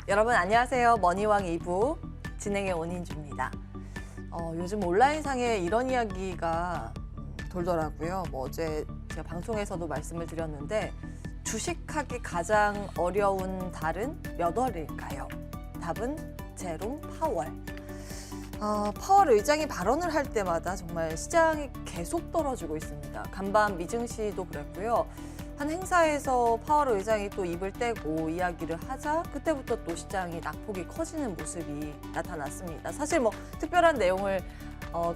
여러분 안녕하세요. 머니왕 2부 진행의 원인주입니다. 요즘 온라인상에 이런 이야기가 돌더라고요. 어제 제가 방송에서도 말씀을 드렸는데 주식하기 가장 어려운 달은 몇 월일까요? 답은 제롬 파월. 파월 의장이 발언을 할 때마다 정말 시장이 계속 떨어지고 있습니다. 간밤 미증시도 그랬고요. 한 행사에서 파월 의장이 또 입을 떼고 이야기를 하자 그때부터 또 시장이 낙폭이 커지는 모습이 나타났습니다. 사실 특별한 내용을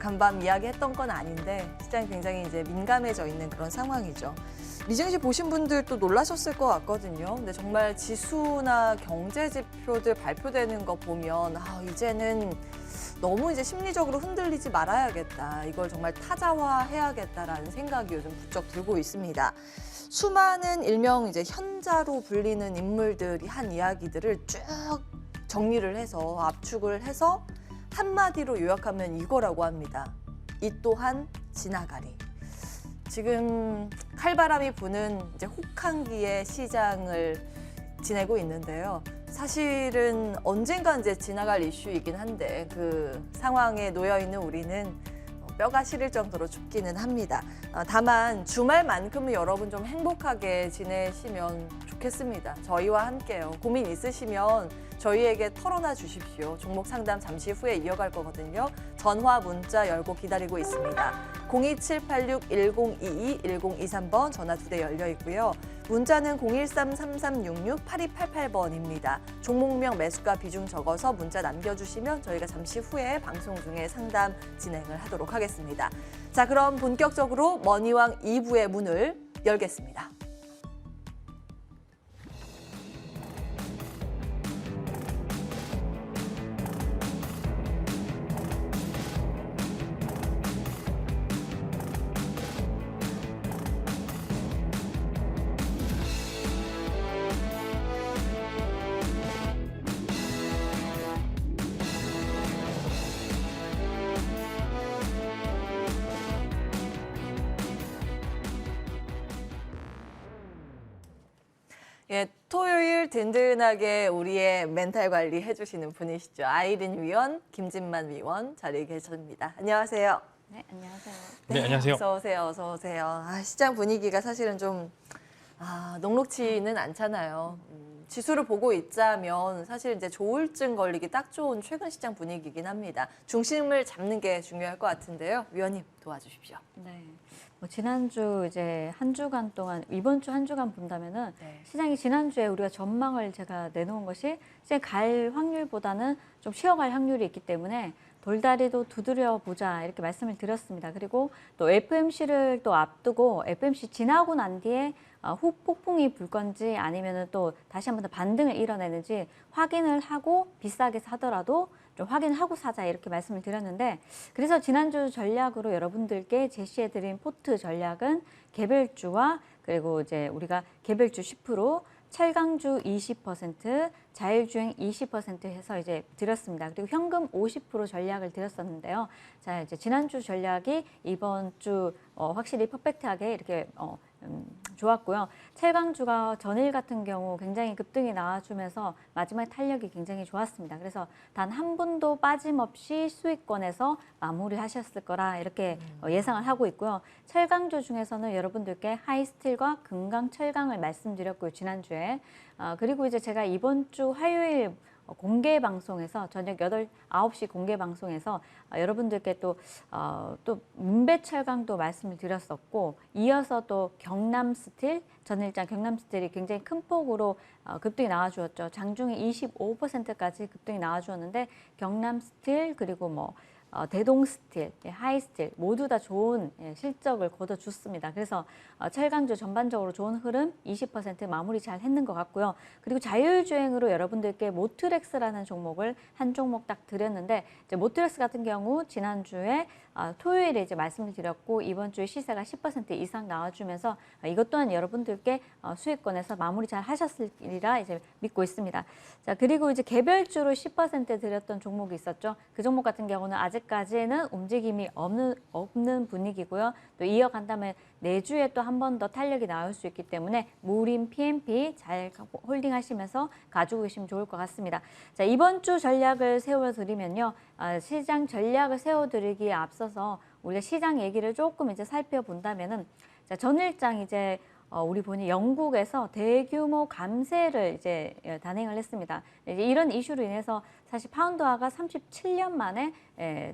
간밤 이야기했던 건 아닌데 시장이 굉장히 이제 민감해져 있는 그런 상황이죠. 미증시 보신 분들도 놀라셨을 것 같거든요. 근데 정말 지수나 경제 지표들 발표되는 거 보면 이제는 너무 이제 심리적으로 흔들리지 말아야겠다. 이걸 정말 타자화해야겠다라는 생각이 요즘 부쩍 들고 있습니다. 수많은 일명 이제 현자로 불리는 인물들이 한 이야기들을 쭉 정리를 해서 압축을 해서 한마디로 요약하면 이거라고 합니다. 이 또한 지나가리. 지금 칼바람이 부는 이제 혹한기의 시장을 지내고 있는데요. 사실은 언젠가 이제 지나갈 이슈이긴 한데 그 상황에 놓여 있는 우리는 뼈가 시릴 정도로 춥기는 합니다. 다만 주말만큼은 여러분 좀 행복하게 지내시면 좋겠습니다. 저희와 함께요. 고민 있으시면 저희에게 털어놔 주십시오. 종목 상담 잠시 후에 이어갈 거거든요. 전화 문자 열고 기다리고 있습니다. 02786-1022, 1023번 전화 2대 열려 있고요. 문자는 013-3366-8288번입니다. 종목명 매수가 비중 적어서 문자 남겨주시면 저희가 잠시 후에 방송 중에 상담 진행을 하도록 하겠습니다. 자, 그럼 본격적으로 머니왕 2부의 문을 열겠습니다. 예, 토요일 든든하게 우리의 멘탈 관리 해주시는 분이시죠. 아이린 위원, 김진만 위원 자리에 계십니다. 안녕하세요. 네, 안녕하세요. 네, 안녕하세요. 어서 오세요. 어서 오세요. 시장 분위기가 사실은 좀 녹록치는 않잖아요. 지수를 보고 있자면 사실 이제 조울증 걸리기 딱 좋은 최근 시장 분위기이긴 합니다. 중심을 잡는 게 중요할 것 같은데요. 위원님 도와주십시오. 네. 지난주 이제 한 주간 동안 이번 주 한 주간 본다면은 시장이 지난주에 우리가 전망을 제가 내놓은 것이 이제 갈 확률보다는 좀 쉬어갈 확률이 있기 때문에 돌다리도 두드려 보자 이렇게 말씀을 드렸습니다. 그리고 또 FMC를 또 앞두고 FMC 지나고 난 뒤에 후폭풍이 불 건지 아니면은 또 다시 한 번 더 반등을 이뤄내는지 확인을 하고 비싸게 사더라도 좀 확인하고 사자 이렇게 말씀을 드렸는데 그래서 지난주 전략으로 여러분들께 제시해드린 포트 전략은 개별주와 그리고 이제 우리가 개별주 10%, 철강주 20%, 자율주행 20% 해서 이제 드렸습니다. 그리고 현금 50% 전략을 드렸었는데요. 자, 이제 지난주 전략이 이번 주 확실히 퍼펙트하게 이렇게 좋았고요. 철강주가 전일 같은 경우 굉장히 급등이 나와주면서 마지막 탄력이 굉장히 좋았습니다. 그래서 단 한 분도 빠짐없이 수익권에서 마무리하셨을 거라 이렇게 예상을 하고 있고요. 철강주 중에서는 여러분들께 하이스틸과 금강철강을 말씀드렸고요. 지난주에. 그리고 이제 제가 이번 주 화요일 공개 방송에서 저녁 9시 공개 방송에서 여러분들께 또 문배철강도 말씀을 드렸었고 이어서 또 경남스틸 전일장 경남스틸이 굉장히 큰 폭으로 급등이 나와주었죠. 장중에 25%까지 급등이 나와주었는데 경남스틸 그리고 대동스틸, 하이스틸 모두 다 좋은 실적을 거둬줬습니다. 그래서 철강주 전반적으로 좋은 흐름 20% 마무리 잘 했는 것 같고요. 그리고 자율주행으로 여러분들께 모트렉스라는 종목을 한 종목 딱 드렸는데 이제 모트렉스 같은 경우 지난주에 토요일에 이제 말씀을 드렸고 이번 주에 시세가 10% 이상 나와주면서 이것 또한 여러분들께 수익권에서 마무리 잘 하셨으리라 이제 믿고 있습니다. 자, 그리고 이제 개별주로 10% 드렸던 종목이 있었죠. 그 종목 같은 경우는 아직까지는 움직임이 없는 분위기고요. 또 이어간다면 내주에 또 한 번 더 탄력이 나올 수 있기 때문에 무림 PMP 잘 홀딩하시면서 가지고 계시면 좋을 것 같습니다. 자, 이번 주 전략을 세워드리면요. 시장 전략을 세워드리기에 앞서서 우리가 시장 얘기를 조금 이제 살펴본다면은 자, 전일장 이제 우리 보니 영국에서 대규모 감세를 이제 단행을 했습니다. 이제 이런 이슈로 인해서 사실 파운드화가 37년 만에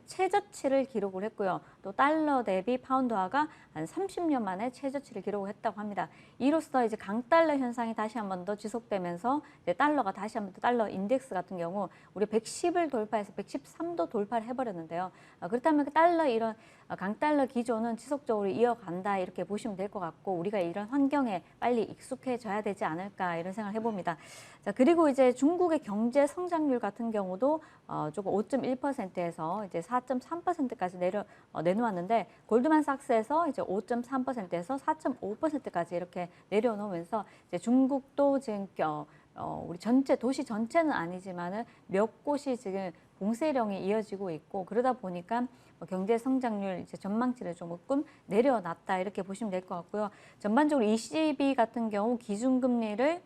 최저치를 기록을 했고요. 또 달러 대비 파운드화가 한 30년 만에 최저치를 기록을 했다고 합니다. 이로써 이제 강달러 현상이 다시 한 번 더 지속되면서 이제 달러가 다시 한 번 더 달러 인덱스 같은 경우 우리 110을 돌파해서 113도 돌파를 해버렸는데요. 그렇다면 그 달러 이런 강달러 기조는 지속적으로 이어간다 이렇게 보시면 될 것 같고 우리가 이런 환경에 빨리 익숙해져야 되지 않을까 이런 생각을 해봅니다. 자, 그리고 이제 중국의 경제 성장률 같은 경우도 조금 5.1%에서 이제 4.3%까지 내놓았는데 골드만삭스에서 이제 5.3%에서 4.5%까지 이렇게 내려놓으면서 이제 중국도 지금 우리 전체 도시 전체는 아니지만은 몇 곳이 지금 봉쇄령이 이어지고 있고 그러다 보니까 경제 성장률 이제 전망치를 조금 내려놨다 이렇게 보시면 될 것 같고요. 전반적으로 ECB 같은 경우 기준금리를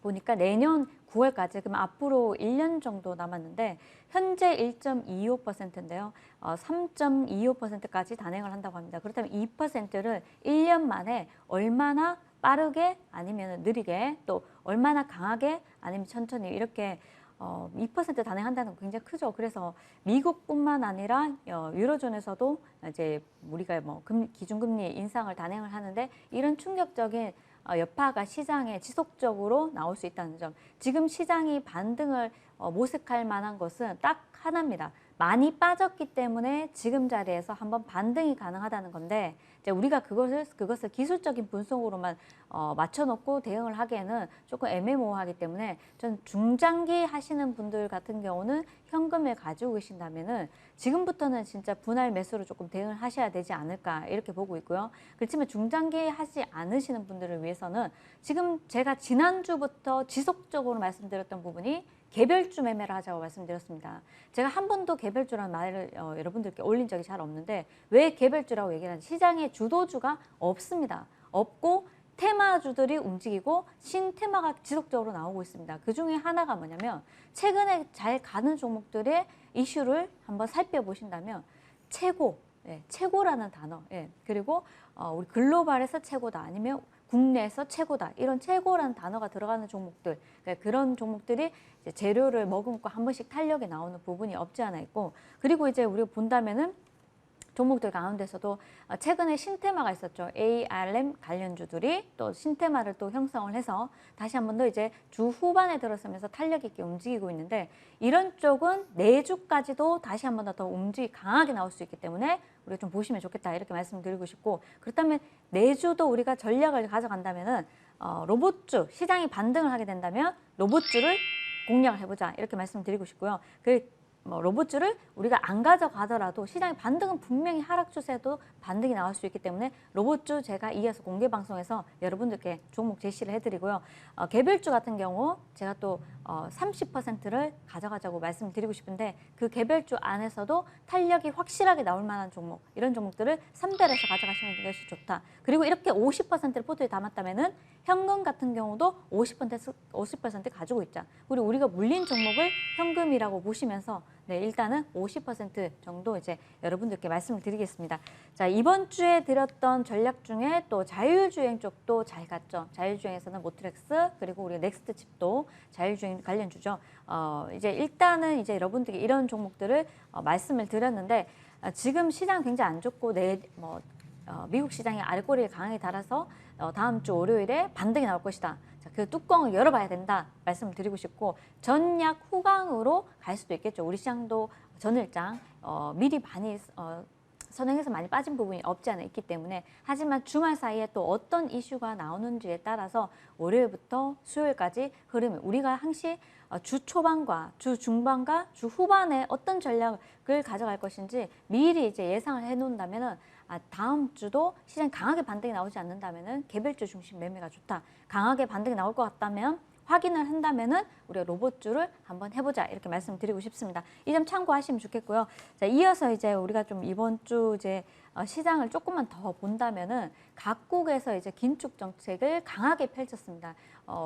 보니까 내년 9월까지 그럼 앞으로 1년 정도 남았는데 현재 1.25%인데요. 3.25%까지 단행을 한다고 합니다. 그렇다면 2%를 1년 만에 얼마나 빠르게 아니면 느리게 또 얼마나 강하게 아니면 천천히 이렇게 2% 단행한다는 거 굉장히 크죠. 그래서 미국뿐만 아니라 유로존에서도 이제 우리가 뭐 기준금리 인상을 단행을 하는데 이런 충격적인 여파가 시장에 지속적으로 나올 수 있다는 점. 지금 시장이 반등을 모색할 만한 것은 딱 하나입니다. 많이 빠졌기 때문에 지금 자리에서 한번 반등이 가능하다는 건데 이제 우리가 그것을 기술적인 분석으로만 맞춰놓고 대응을 하기에는 조금 애매모호하기 때문에 전 중장기 하시는 분들 같은 경우는 현금을 가지고 계신다면은 지금부터는 진짜 분할 매수로 조금 대응을 하셔야 되지 않을까 이렇게 보고 있고요. 그렇지만 중장기 하지 않으시는 분들을 위해서는 지금 제가 지난주부터 지속적으로 말씀드렸던 부분이 개별주 매매를 하자고 말씀드렸습니다. 제가 한 번도 개별주라는 말을 여러분들께 올린 적이 잘 없는데 왜 개별주라고 얘기를 하는지 시장에 주도주가 없습니다. 없고 테마주들이 움직이고 신테마가 지속적으로 나오고 있습니다. 그 중에 하나가 뭐냐면 최근에 잘 가는 종목들의 이슈를 한번 살펴보신다면 최고라는 단어, 그리고 우리 글로벌에서 최고다 아니면 국내에서 최고다 이런 최고라는 단어가 들어가는 종목들 그러니까 그런 종목들이 이제 재료를 머금고 한 번씩 탄력이 나오는 부분이 없지 않아 있고 그리고 이제 우리가 본다면은 종목들 가운데서도 최근에 신테마가 있었죠. ARM 관련주들이 또 신테마를 또 형성을 해서 다시 한 번 더 이제 주 후반에 들어서면서 탄력 있게 움직이고 있는데 이런 쪽은 내주까지도 다시 한 번 더 강하게 나올 수 있기 때문에 우리가 좀 보시면 좋겠다 이렇게 말씀드리고 싶고 그렇다면 내주도 우리가 전략을 가져간다면은 로봇주 시장이 반등을 하게 된다면 로봇주를 공략을 해보자 이렇게 말씀드리고 싶고요. 로봇주를 우리가 안 가져가더라도 시장의 반등은 분명히 하락 추세도 반등이 나올 수 있기 때문에 로봇주 제가 이어서 공개 방송에서 여러분들께 종목 제시를 해드리고요. 개별주 같은 경우 제가 또 30%를 가져가자고 말씀드리고 싶은데 그 개별주 안에서도 탄력이 확실하게 나올 만한 종목 이런 종목들을 3배에서 가져가시는 것이 좋다. 그리고 이렇게 50%를 포트에 담았다면은 현금 같은 경우도 50% 가지고 있자. 그리고 우리가 물린 종목을 현금이라고 보시면서 일단은 50% 정도 이제 여러분들께 말씀을 드리겠습니다. 자, 이번 주에 드렸던 전략 중에 또 자율주행 쪽도 잘 갔죠. 자율주행에서는 모트렉스 그리고 우리 넥스트 칩도 자율주행 관련주죠. 이제 일단은 이제 여러분들께 이런 종목들을 말씀을 드렸는데 지금 시장 굉장히 안 좋고 미국 시장이 알꼬리를 강하게 달아서 다음 주 월요일에 반등이 나올 것이다. 자, 그 뚜껑을 열어봐야 된다 말씀을 드리고 싶고 전약 후강으로 갈 수도 있겠죠. 우리 시장도 전일장 미리 많이 선행에서 많이 빠진 부분이 없지 않아 있기 때문에 하지만 주말 사이에 또 어떤 이슈가 나오는지에 따라서 월요일부터 수요일까지 흐름이 우리가 항시 주 초반과 주 중반과 주 후반에 어떤 전략을 가져갈 것인지 미리 이제 예상을 해놓는다면은 다음 주도 시장이 강하게 반등이 나오지 않는다면은 개별주 중심 매매가 좋다. 강하게 반등이 나올 것 같다면 확인을 한다면은 우리가 로봇주를 한번 해보자 이렇게 말씀드리고 싶습니다. 이 점 참고하시면 좋겠고요. 자, 이어서 이제 우리가 좀 이번 주 이제 시장을 조금만 더 본다면은 각국에서 이제 긴축 정책을 강하게 펼쳤습니다.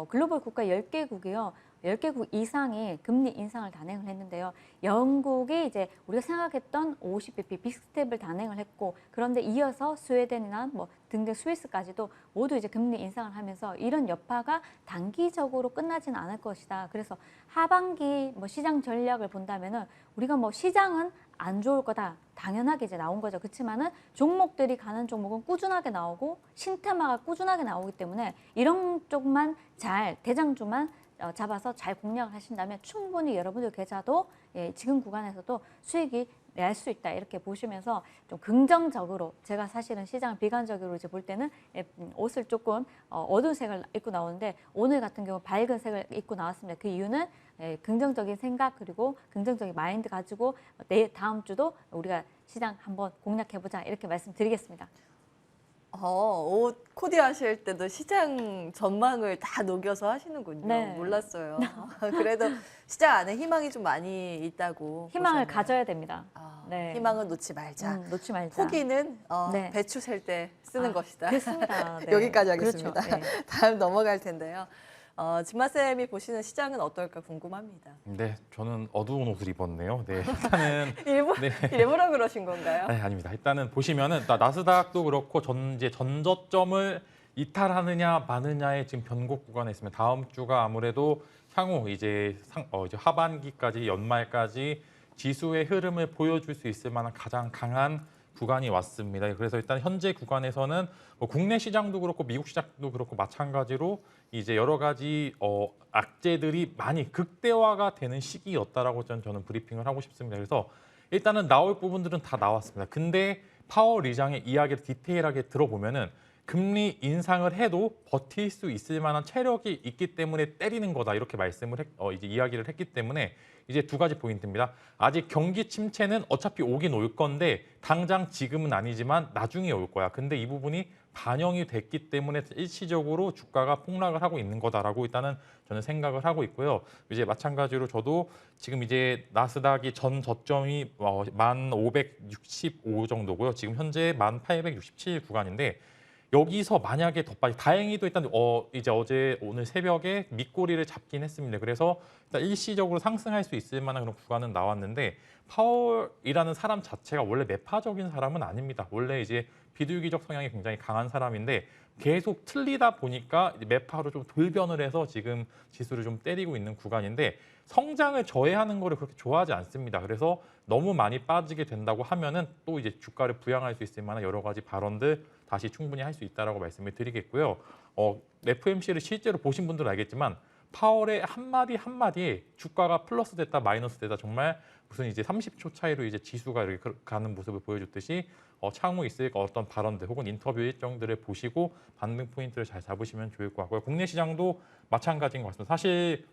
글로벌 국가 10개국이요. 10개국 이상이 금리 인상을 단행을 했는데요. 영국이 이제 우리가 생각했던 50bp 빅스텝을 단행을 했고 그런데 이어서 스웨덴이나 뭐 등등 스위스까지도 모두 이제 금리 인상을 하면서 이런 여파가 단기적으로 끝나지는 않을 것이다. 그래서 하반기 뭐 시장 전략을 본다면은 우리가 뭐 시장은 안 좋을 거다. 당연하게 이제 나온 거죠. 그렇지만은 종목들이 가는 종목은 꾸준하게 나오고 신테마가 꾸준하게 나오기 때문에 이런 쪽만 잘 대장주만 잡아서 잘 공략을 하신다면 충분히 여러분들 계좌도 지금 구간에서도 수익이 낼 수 있다 이렇게 보시면서 좀 긍정적으로 제가 사실은 시장을 비관적으로 이제 볼 때는 옷을 조금 어두운 색을 입고 나오는데 오늘 같은 경우 밝은 색을 입고 나왔습니다. 그 이유는 긍정적인 생각 그리고 긍정적인 마인드 가지고 다음 주도 우리가 시장 한번 공략해보자 이렇게 말씀드리겠습니다. 옷 코디 하실 때도 시장 전망을 다 녹여서 하시는군요. 네. 몰랐어요. 그래도 시장 안에 희망이 좀 많이 있다고 희망을 보셨네요. 가져야 됩니다. 네. 희망은 놓지 말자. 놓지 말자. 포기는 네. 배추 셀 때 쓰는 것이다. 그렇습니다. 네. 여기까지 하겠습니다. 그렇죠. 네. 다음 넘어갈 텐데요. 진마쌤이 보시는 시장은 어떨까 궁금합니다. 네, 저는 어두운 옷을 입었네요. 네, 일단은 일부러 그러신 건가요? 네, 아닙니다. 일단은 보시면은 나스닥도 그렇고 이제 전저점을 이탈하느냐 마느냐의 지금 변곡 구간에 있습니다. 다음 주가 아무래도 향후 이제 이제 하반기까지 연말까지 지수의 흐름을 보여줄 수 있을 만한 가장 강한 구간이 왔습니다. 그래서 일단 현재 구간에서는 뭐 국내 시장도 그렇고 미국 시장도 그렇고 마찬가지로 이제 여러 가지 악재들이 많이 극대화가 되는 시기였다라고 저는 브리핑을 하고 싶습니다. 그래서 일단은 나올 부분들은 다 나왔습니다. 근데 파월 의장의 이야기를 디테일하게 들어보면은 금리 인상을 해도 버틸 수 있을 만한 체력이 있기 때문에 때리는 거다 이렇게 말씀을 이제 이야기를 했기 때문에 이제 두 가지 포인트입니다. 아직 경기 침체는 어차피 오긴 올 건데 당장 지금은 아니지만 나중에 올 거야. 근데 이 부분이 반영이 됐기 때문에 일시적으로 주가가 폭락을 하고 있는 거다라고 일단은 저는 생각을 하고 있고요. 이제 마찬가지로 저도 지금 이제 나스닥이 전 저점이 1565 정도고요. 지금 현재 1867 구간인데 여기서 만약에 더 빠지 다행히도 일단 이제 오늘 새벽에 밑꼬리를 잡긴 했습니다. 그래서 일단 일시적으로 상승할 수 있을 만한 그런 구간은 나왔는데 파월이라는 사람 자체가 원래 매파적인 사람은 아닙니다. 원래 이제 비둘기적 성향이 굉장히 강한 사람인데 계속 틀리다 보니까 이제 매파로 좀 돌변을 해서 지금 지수를 좀 때리고 있는 구간인데 성장을 저해하는 거를 그렇게 좋아하지 않습니다. 그래서 너무 많이 빠지게 된다고 하면은 또 이제 주가를 부양할 수 있을 만한 여러 가지 발언들 다시 충분히 할 수 있다라고 말씀을 드리겠고요. FOMC를 실제로 보신 분들은 알겠지만 파월의 한마디 한마디에 주가가 플러스 됐다 마이너스 됐다 정말 무슨 이제 30초 차이로 이제 지수가 이렇게 가는 모습을 보여줬듯이 향후 있을 어떤 발언들 혹은 인터뷰 일정들을 보시고 반등 포인트를 잘 잡으시면 좋을 것 같고요. 국내 시장도 마찬가지인 것 같습니다. 사실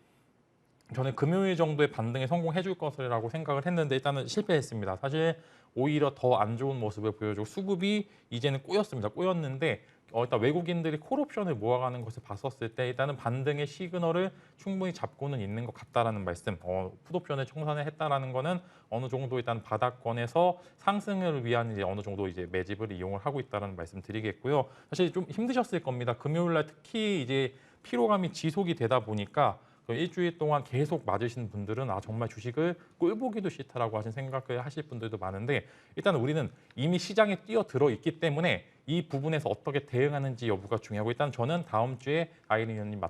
저는 금요일 정도에 반등에 성공해 줄 것이라고 생각을 했는데 일단은 실패했습니다. 사실 오히려 더 안 좋은 모습을 보여주고 수급이 이제는 꼬였습니다. 꼬였는데 일단 외국인들이 콜옵션을 모아가는 것을 봤었을 때 일단은 반등의 시그널을 충분히 잡고는 있는 것 같다라는 말씀. 풋옵션을 청산을 했다라는 거는 어느 정도 일단 바닥권에서 상승을 위한 이제 어느 정도 이제 매집을 이용을 하고 있다라는 말씀 드리겠고요. 사실 좀 힘드셨을 겁니다. 금요일날 특히 이제 피로감이 지속이 되다 보니까 일주일 동안 계속 맞으신 분들은 정말 주식을 꿀보기도 싫다라고 하신 생각을 하실 분들도 많은데 일단 우리는 이미 시장에 뛰어들어 있기 때문에 이 부분에서 어떻게 대응하는지 여부가 중요하고 일단 저는 다음 주에 아이린 의원님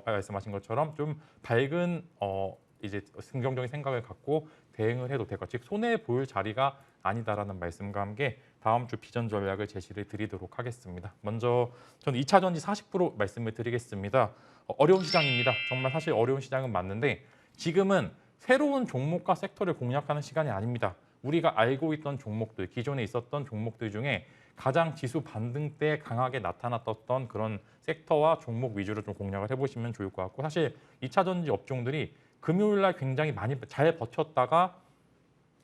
말씀하신 것처럼 좀 밝은 이제 긍정적인 생각을 갖고 대응을 해도 될 것 같아요. 즉 손해 볼 자리가 아니다라는 말씀과 함께 다음 주 비전 전략을 제시를 드리도록 하겠습니다. 먼저 저는 2차 전지 40% 말씀을 드리겠습니다. 어려운 시장입니다. 정말 사실 어려운 시장은 맞는데 지금은 새로운 종목과 섹터를 공략하는 시간이 아닙니다. 우리가 알고 있던 종목들, 기존에 있었던 종목들 중에 가장 지수 반등 때 강하게 나타났던 그런 섹터와 종목 위주로 좀 공략을 해보시면 좋을 것 같고, 사실 2차 전지 업종들이 금요일 날 굉장히 많이 잘 버텼다가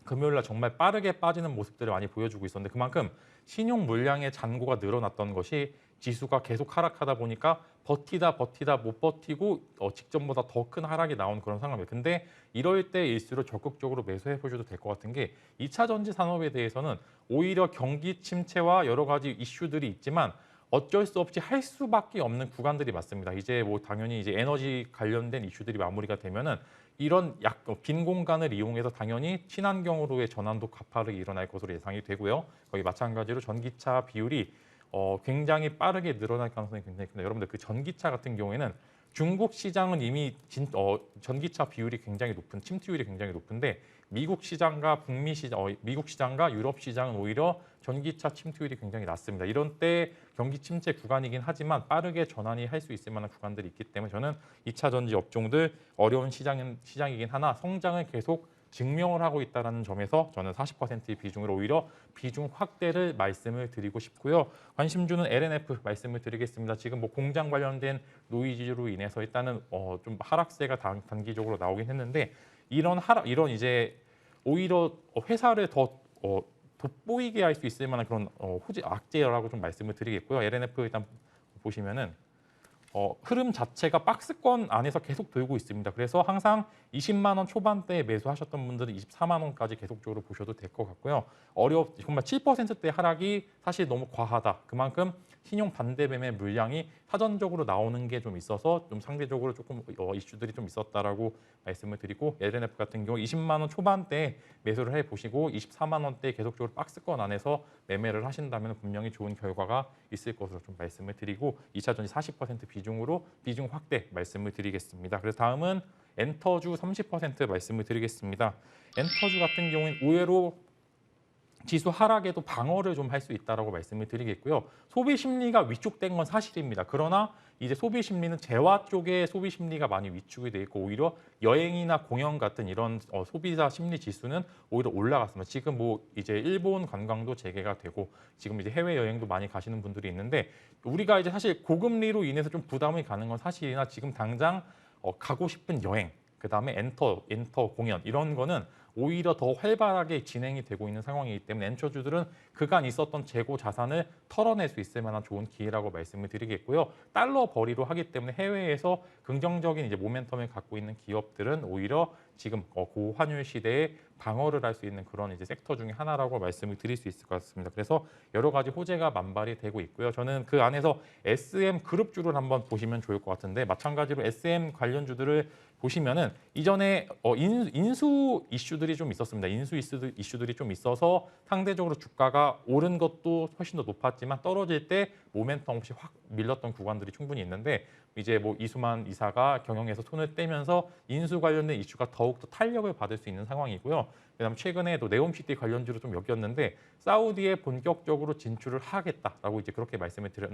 금요일 날 정말 빠르게 빠지는 모습들을 많이 보여주고 있었는데, 그만큼 신용 물량의 잔고가 늘어났던 것이 지수가 계속 하락하다 보니까 버티다 못 버티고 직전보다 더 큰 하락이 나온 그런 상황이에요. 근데 이럴 때일수록 적극적으로 매수해 보셔도 될 것 같은 게, 2차 전지 산업에 대해서는 오히려 경기 침체와 여러 가지 이슈들이 있지만 어쩔 수 없이 할 수밖에 없는 구간들이 맞습니다. 이제 뭐 당연히 이제 에너지 관련된 이슈들이 마무리가 되면은 이런 빈 공간을 이용해서 당연히 친환경으로의 전환도 가파르게 일어날 것으로 예상이 되고요. 거기 마찬가지로 전기차 비율이 굉장히 빠르게 늘어날 가능성이 굉장히 큽니다. 여러분들 그 전기차 같은 경우에는 중국 시장은 이미 전기차 비율이 굉장히 높은, 침투율이 굉장히 높은데 미국 시장과 북미 시장, 미국 시장과 유럽 시장은 오히려 전기차 침투율이 굉장히 낮습니다. 이런 때 경기 침체 구간이긴 하지만 빠르게 전환이 할 수 있을 만한 구간들이 있기 때문에 저는 2차 전지 업종들 어려운 시장이긴 하나 성장을 계속 증명을 하고 있다는 점에서 저는 40%의 비중으로 오히려 비중 확대를 말씀을 드리고 싶고요. 관심 주는 LNF 말씀을 드리겠습니다. 지금 뭐 공장 관련된 노이즈로 인해서 일단은 좀 하락세가 단기적으로 나오긴 했는데, 이런 이제 오히려 회사를 더 돋보이게 할 수 있을 만한 그런 악재라고 좀 말씀을 드리겠고요. LNF 일단 보시면은 흐름 자체가 박스권 안에서 계속 돌고 있습니다. 그래서 항상 20만 원 초반대에 매수하셨던 분들은 24만 원까지 계속적으로 보셔도 될 것 같고요. 정말 7%대 하락이 사실 너무 과하다. 그만큼 신용 반대매매 물량이 사전적으로 나오는 게 좀 있어서 좀 상대적으로 조금 이슈들이 좀 있었다라고 말씀을 드리고, LNF 같은 경우 20만 원 초반대에 매수를 해보시고 24만 원대 계속적으로 박스권 안에서 매매를 하신다면 분명히 좋은 결과가 있을 것으로 좀 말씀을 드리고, 2차 전지 40% 비중으로 비중 확대 말씀을 드리겠습니다. 그래서 다음은 엔터주 30% 말씀을 드리겠습니다. 엔터주 같은 경우는 의외로 지수 하락에도 방어를 좀 할 수 있다라고 말씀을 드리겠고요. 소비 심리가 위축된 건 사실입니다. 그러나 이제 소비 심리는 재화 쪽에 소비 심리가 많이 위축이 돼 있고, 오히려 여행이나 공연 같은 이런 소비자 심리 지수는 오히려 올라갔습니다. 지금 뭐 이제 일본 관광도 재개가 되고 지금 이제 해외 여행도 많이 가시는 분들이 있는데, 우리가 이제 사실 고금리로 인해서 좀 부담이 가는 건 사실이나 지금 당장 가고 싶은 여행, 그다음에 엔터 공연 이런 거는 오히려 더 활발하게 진행이 되고 있는 상황이기 때문에 엔터주들은 그간 있었던 재고 자산을 털어낼 수 있을 만한 좋은 기회라고 말씀을 드리겠고요. 달러 벌이로 하기 때문에 해외에서 긍정적인 이제 모멘텀을 갖고 있는 기업들은 오히려 지금 고환율 시대에 방어를 할 수 있는 그런 이제 섹터 중에 하나라고 말씀을 드릴 수 있을 것 같습니다. 그래서 여러 가지 호재가 만발이 되고 있고요. 저는 그 안에서 SM 그룹주를 한번 보시면 좋을 것 같은데, 마찬가지로 SM 관련주들을 보시면은 이전에 인수 이슈들이 좀 있었습니다. 인수 이슈들이 좀 있어서 상대적으로 주가가 오른 것도 훨씬 더 높았지만 떨어질 때 모멘텀 없이 확 밀렸던 구간들이 충분히 있는데, 이제 뭐 이수만 이사가 경영에서 손을 떼면서 인수 관련된 이슈가 더욱더 탄력을 받을 수 있는 상황이고요. 그다음 최근에도 네옴시티 관련주로 좀 엮였는데, 사우디에 본격적으로 진출을 하겠다라고 이제 그렇게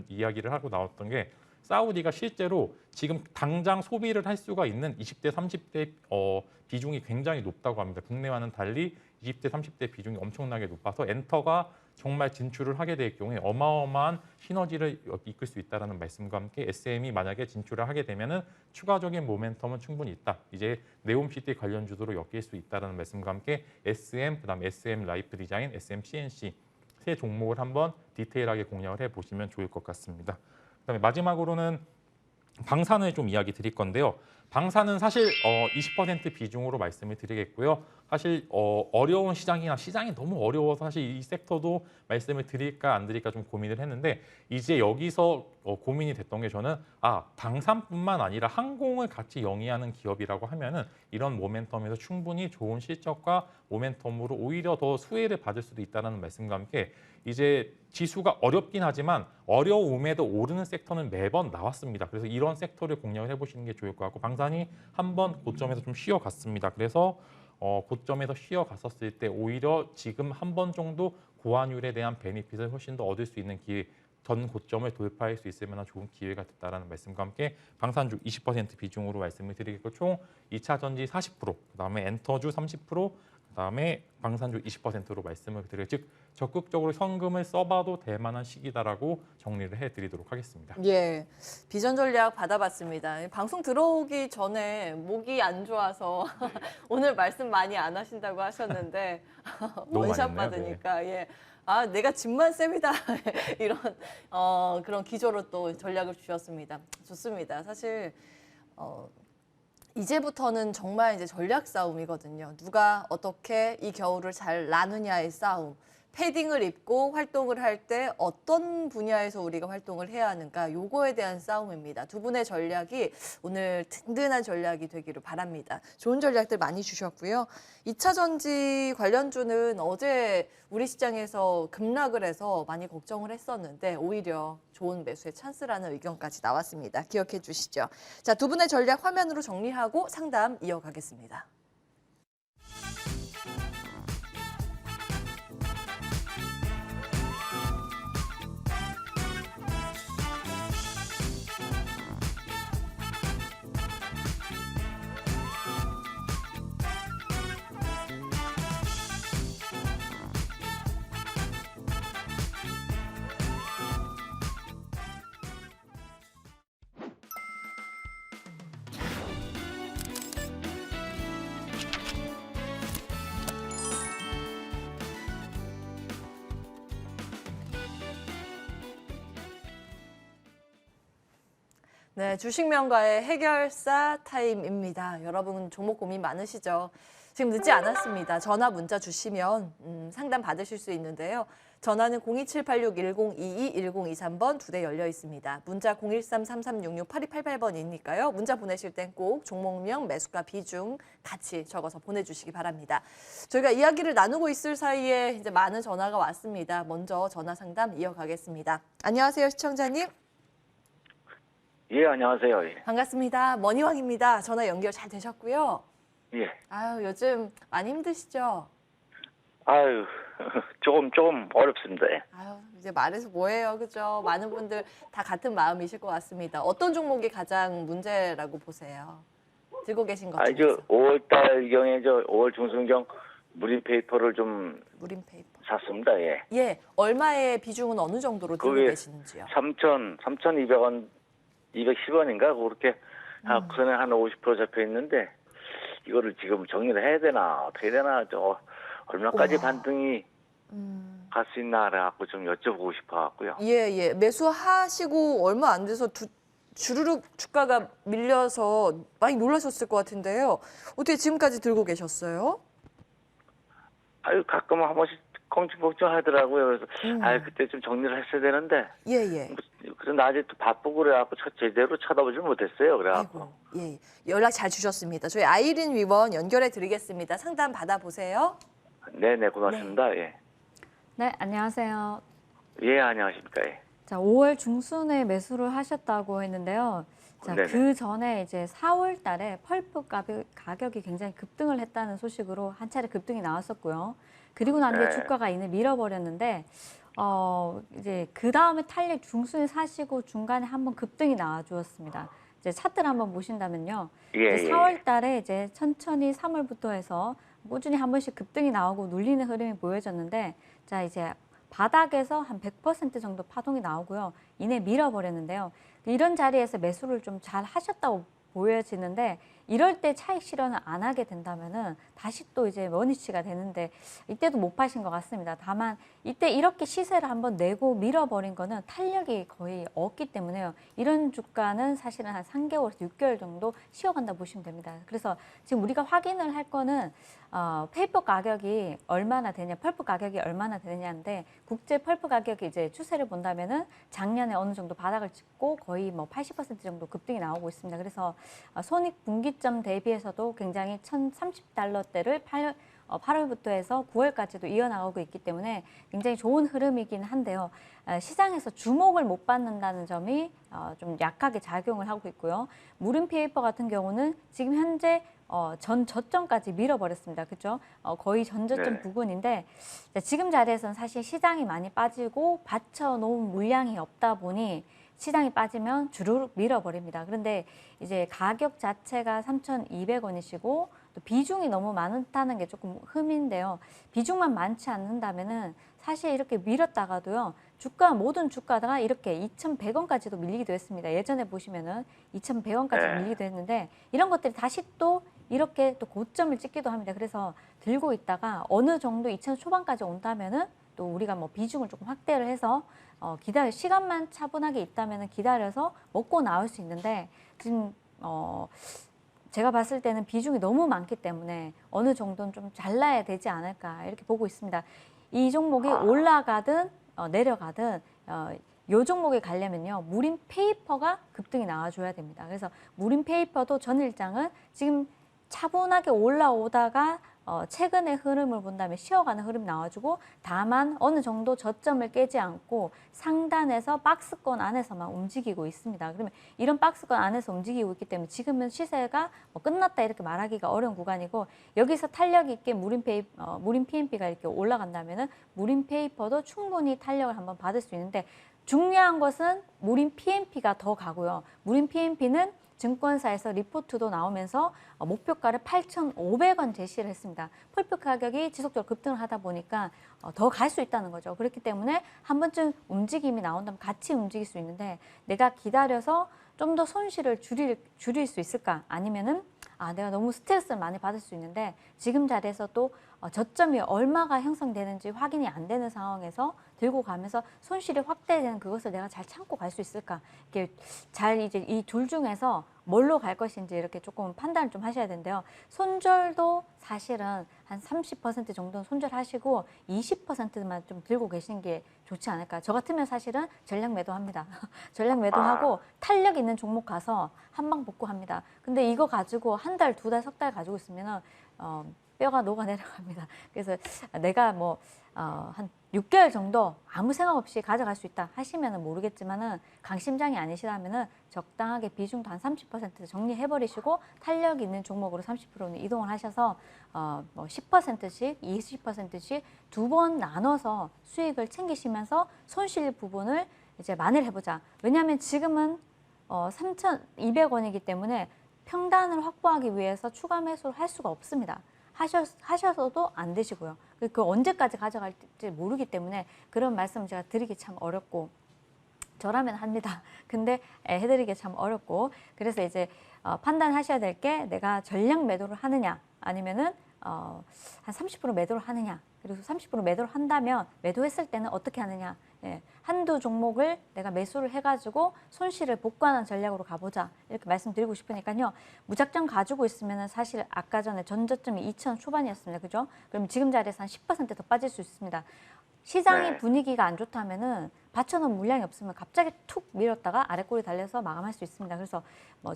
이야기를 하고 나왔던 게, 사우디가 실제로 지금 당장 소비를 할 수가 있는 20대, 30대 비중이 굉장히 높다고 합니다. 국내와는 달리 20대, 30대 비중이 엄청나게 높아서 엔터가 정말 진출을 하게 될 경우에 어마어마한 시너지를 이끌 수 있다는 말씀과 함께, SM이 만약에 진출을 하게 되면 추가적인 모멘텀은 충분히 있다. 이제 네옴시티 관련주도로 엮일 수 있다는 말씀과 함께 SM, 그다음 SM 라이프 디자인, SM CNC 세 종목을 한번 디테일하게 공략을 해보시면 좋을 것 같습니다. 그다음에 마지막으로는 방산을 좀 이야기 드릴 건데요. 방산은 사실 20% 비중으로 말씀을 드리겠고요. 사실 어려운 시장이 너무 어려워서 사실 이 섹터도 말씀을 드릴까 안 드릴까 좀 고민을 했는데, 이제 여기서 고민이 됐던 게, 저는 방산뿐만 아니라 항공을 같이 영위하는 기업이라고 하면은 이런 모멘텀에서 충분히 좋은 실적과 모멘텀으로 오히려 더 수혜를 받을 수도 있다는 말씀과 함께, 이제 지수가 어렵긴 하지만 어려움에도 오르는 섹터는 매번 나왔습니다. 그래서 이런 섹터를 공략을 해보시는 게 좋을 것 같고, 방산이 한번 고점에서 좀 쉬어갔습니다. 그래서 고점에서 쉬어갔었을 때 오히려 지금 한 번 정도 고환율에 대한 베니핏을 훨씬 더 얻을 수 있는 기회, 전 고점을 돌파할 수 있을 만한 좋은 기회가 됐다는 말씀과 함께 방산주 20% 비중으로 말씀을 드리겠고, 총 2차 전지 40%, 그다음에 엔터주 30%, 그다음에 방산주 20%로 말씀을 드려요. 즉 적극적으로 현금을 써봐도 될 만한 시기다라고 정리를 해드리도록 하겠습니다. 예, 비전 전략 받아봤습니다. 방송 들어오기 전에 목이 안 좋아서 오늘 말씀 많이 안 하신다고 하셨는데 너무 원샷 많이 했네요. 받으니까 예, 아 내가 집만 셉니다 이런 그런 기조로 또 전략을 주셨습니다. 좋습니다. 사실 이제부터는 정말 이제 전략 싸움이거든요. 누가 어떻게 이 겨울을 잘 나누냐의 싸움. 패딩을 입고 활동을 할 때 어떤 분야에서 우리가 활동을 해야 하는가 요거에 대한 싸움입니다. 두 분의 전략이 오늘 든든한 전략이 되기를 바랍니다. 좋은 전략들 많이 주셨고요. 2차 전지 관련주는 어제 우리 시장에서 급락을 해서 많이 걱정을 했었는데 오히려 좋은 매수의 찬스라는 의견까지 나왔습니다. 기억해 주시죠. 자, 두 분의 전략 화면으로 정리하고 상담 이어가겠습니다. 네, 주식명가의 해결사 타임입니다. 여러분 종목 고민 많으시죠? 지금 늦지 않았습니다. 전화 문자 주시면 상담 받으실 수 있는데요. 전화는 02786-1022-1023번 2대 열려 있습니다. 문자 013-3366-8288번이니까요. 문자 보내실 땐 꼭 종목명, 매수가, 비중 같이 적어서 보내주시기 바랍니다. 저희가 이야기를 나누고 있을 사이에 이제 많은 전화가 왔습니다. 먼저 전화 상담 이어가겠습니다. 안녕하세요, 시청자님. 예, 안녕하세요. 예. 반갑습니다. 머니왕입니다. 전화 연결 잘 되셨고요. 예. 아유, 요즘 많이 힘드시죠? 아유, 조금 어렵습니다. 예. 아유, 이제 말해서 뭐해요, 그죠? 많은 분들 다 같은 마음이실 것 같습니다. 어떤 종목이 가장 문제라고 보세요? 들고 계신 것 중에서. 5월달 경에 5월 중순경 무림 페이퍼를 좀 무림 페이퍼. 샀습니다. 예. 예, 얼마의 비중은 어느 정도로 들고 그게 계시는지요? 3,200원, 210원인가? 그렇게 그전에 한 50% 잡혀 있는데 이거를 지금 정리를 해야 되나 어떻게 되나 얼마까지 우와. 반등이 갈 수 있나 그래갖고 좀 여쭤보고 싶어갖고요. 예, 예. 매수하시고 얼마 안 돼서 주르륵 주가가 밀려서 많이 놀라셨을 것 같은데요. 어떻게 지금까지 들고 계셨어요? 아유, 가끔 한 번씩 걱정 하더라고요. 그래서 그때 좀 정리를 했어야 되는데 예, 예. 그래서 낮에 또 바쁘고 그래갖고 제대로 쳐다보질 못했어요. 그래갖고. 아이고, 예. 연락 잘 주셨습니다. 저희 아이린 위원 연결해 드리겠습니다. 상담 받아보세요. 네네, 고맙습니다. 네, 안녕하세요. 예, 안녕하십니까. 예. 자, 5월 중순에 매수를 하셨다고 했는데요. 자, 네네. 그 전에 이제 4월 달에 펄프 가격이 굉장히 급등을 했다는 소식으로 한 차례 급등이 나왔었고요. 그리고 난 뒤에 네. 주가가 이내 밀어버렸는데, 이제 그 다음에 탄력 중순에 사시고 중간에 한번 급등이 나와주었습니다. 이제 차트를 한번 보신다면요. 예, 이제 4월 달에 이제 천천히 3월부터 해서 꾸준히 한 번씩 급등이 나오고 눌리는 흐름이 보여졌는데, 자, 이제 바닥에서 한 100% 정도 파동이 나오고요. 이내 밀어버렸는데요. 이런 자리에서 매수를 좀 잘 하셨다고 보여지는데 이럴 때 차익 실현을 안 하게 된다면은 다시 또 이제 원위치가 되는데 이때도 못 파신 것 같습니다. 다만 이때 이렇게 시세를 한번 내고 밀어버린 거는 탄력이 거의 없기 때문에요. 이런 주가는 사실은 한 3개월에서 6개월 정도 쉬어간다 보시면 됩니다. 그래서 지금 우리가 확인을 할 거는 페이퍼 가격이 얼마나 되냐, 펄프 가격이 얼마나 되느냐인데 국제 펄프 가격이 이제 추세를 본다면은 작년에 어느 정도 바닥을 찍고 거의 뭐 80% 정도 급등이 나오고 있습니다. 그래서 손익 분기점 대비해서도 굉장히 1,030달러대를 8월부터 해서 9월까지도 이어나오고 있기 때문에 굉장히 좋은 흐름이긴 한데요. 시장에서 주목을 못 받는다는 점이 좀 약하게 작용을 하고 있고요. 무림 페이퍼 같은 경우는 지금 현재 전 저점까지 밀어버렸습니다. 그렇죠? 거의 전저점 네. 부근인데 지금 자리에서는 사실 시장이 많이 빠지고 받쳐놓은 물량이 없다 보니 시장이 빠지면 주르륵 밀어버립니다. 그런데 이제 가격 자체가 3,200원이시고 또 비중이 너무 많다는 게 조금 흠인데요. 비중만 많지 않는다면은 사실 이렇게 밀었다가도요. 모든 주가가 이렇게 2,100원까지도 밀리기도 했습니다. 예전에 보시면은 2,100원까지 네. 밀리기도 했는데 이런 것들이 다시 또 이렇게 또 고점을 찍기도 합니다. 그래서 들고 있다가 어느 정도 2,000 초반까지 온다면은 또 우리가 뭐 비중을 조금 확대를 해서 시간만 차분하게 있다면은 기다려서 먹고 나올 수 있는데 지금 제가 봤을 때는 비중이 너무 많기 때문에 어느 정도는 좀 잘라야 되지 않을까 이렇게 보고 있습니다. 이 종목이 올라가든 내려가든 요 종목에 가려면요. 무림 페이퍼가 급등이 나와줘야 됩니다. 그래서 무림 페이퍼도 전일장은 지금 차분하게 올라오다가 최근의 흐름을 본다면 쉬어가는 흐름이 나와주고 다만 어느 정도 저점을 깨지 않고 상단에서 박스권 안에서만 움직이고 있습니다. 그러면 이런 박스권 안에서 움직이고 있기 때문에 지금은 시세가 끝났다 이렇게 말하기가 어려운 구간이고 여기서 탄력 있게 무림 PMP가 이렇게 올라간다면은 무림 페이퍼도 충분히 탄력을 한번 받을 수 있는데 중요한 것은 무림 PMP가 더 가고요. 무림 PMP는 증권사에서 리포트도 나오면서 목표가를 8,500원 제시를 했습니다. 펄프 가격이 지속적으로 급등을 하다 보니까 더 갈 수 있다는 거죠. 그렇기 때문에 한 번쯤 움직임이 나온다면 같이 움직일 수 있는데 내가 기다려서 좀 더 손실을 줄일 수 있을까? 아니면은 내가 너무 스트레스를 많이 받을 수 있는데 지금 자리에서 또 저점이 얼마가 형성되는지 확인이 안 되는 상황에서 들고 가면서 손실이 확대되는 그것을 내가 잘 참고 갈 수 있을까? 이게 잘 이제 이 둘 중에서 뭘로 갈 것인지 이렇게 조금 판단을 좀 하셔야 되는데요. 손절도 사실은 한 30% 정도는 손절하시고 20%만 좀 들고 계시는 게 좋지 않을까. 저 같으면 사실은 전략 매도합니다. 전략 매도하고 탄력 있는 종목 가서 한 방 복구합니다. 근데 이거 가지고 한 달, 두 달, 석 달 가지고 있으면은 뼈가 녹아 내려갑니다. 그래서 내가 한 6개월 정도 아무 생각 없이 가져갈 수 있다 하시면은 모르겠지만은 강심장이 아니시다면은 적당하게 비중도 한 30% 정리해버리시고 탄력 있는 종목으로 30%는 이동을 하셔서 10%씩, 20%씩 두 번 나눠서 수익을 챙기시면서 손실 부분을 이제 만회해보자. 왜냐하면 지금은 3,200원이기 때문에 평단을 확보하기 위해서 추가 매수를 할 수가 없습니다. 하셔서도 안 되시고요. 그 언제까지 가져갈지 모르기 때문에 그런 말씀 제가 드리기 참 어렵고 저라면 합니다. 근데 해드리기 참 어렵고 그래서 이제 판단하셔야 될 게 내가 전량 매도를 하느냐 아니면은 한 30% 매도를 하느냐 그리고 30% 매도를 한다면 매도했을 때는 어떻게 하느냐 한두 종목을 내가 매수를 해가지고 손실을 복구하는 전략으로 가보자 이렇게 말씀드리고 싶으니까요. 무작정 가지고 있으면 사실 아까 전에 전저점이 2,000원 초반이었습니다. 그죠? 그럼 지금 자리에서 한 10% 더 빠질 수 있습니다. 시장의 분위기가 안 좋다면은 받쳐놓은 물량이 없으면 갑자기 툭 밀었다가 아래 꼬리 달려서 마감할 수 있습니다. 그래서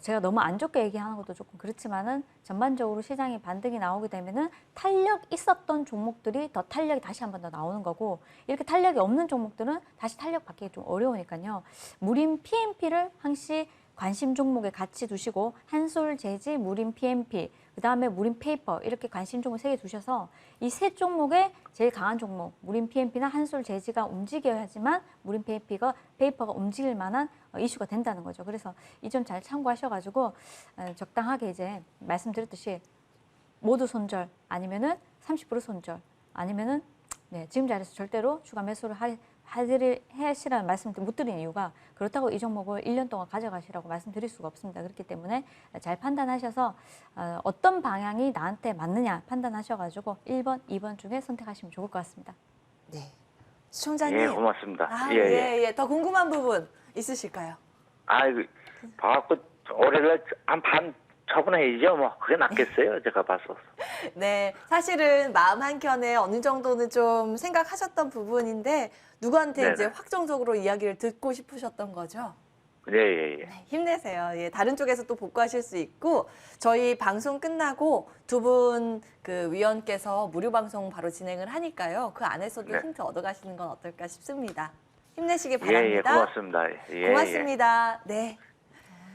제가 너무 안 좋게 얘기하는 것도 조금 그렇지만은 전반적으로 시장이 반등이 나오게 되면은 탄력 있었던 종목들이 더 탄력이 다시 한 번 더 나오는 거고 이렇게 탄력이 없는 종목들은 다시 탄력 받기 좀 어려우니까요. 무림 PMP를 항시 관심 종목에 같이 두시고 한솔재지, 무림 PMP, 그다음에 무림 페이퍼 이렇게 관심 종목 3개 두셔서 이 세 종목에 제일 강한 종목 무림 PMP나 한솔재지가 움직여야지만 무림 페이퍼가 움직일 만한 이슈가 된다는 거죠. 그래서 이 점 잘 참고하셔가지고 적당하게 이제 말씀드렸듯이 모두 손절 아니면은 30% 손절 아니면은 지금 자리에서 절대로 추가 매수를 하시라는 말씀 못 드린 이유가 그렇다고 이 종목을 1년 동안 가져가시라고 말씀드릴 수가 없습니다. 그렇기 때문에 잘 판단하셔서 어떤 방향이 나한테 맞느냐 판단하셔가지고 1번, 2번 중에 선택하시면 좋을 것 같습니다. 네. 시청자님. 예, 고맙습니다. 더 궁금한 부분 있으실까요? 아이고, 봐갖고 올해를 한 반 처분해야죠. 뭐 그게 낫겠어요. 제가 봐서. 네, 사실은 마음 한켠에 어느 정도는 좀 생각하셨던 부분인데 누구한테 네네. 이제 확정적으로 이야기를 듣고 싶으셨던 거죠? 예. 네, 힘내세요. 다른 쪽에서 또 복구하실 수 있고 저희 방송 끝나고 두 분 그 위원께서 무료 방송 바로 진행을 하니까요. 그 안에서도 네. 힌트 얻어가시는 건 어떨까 싶습니다. 힘내시기 바랍니다. 고맙습니다. 고맙습니다. 네.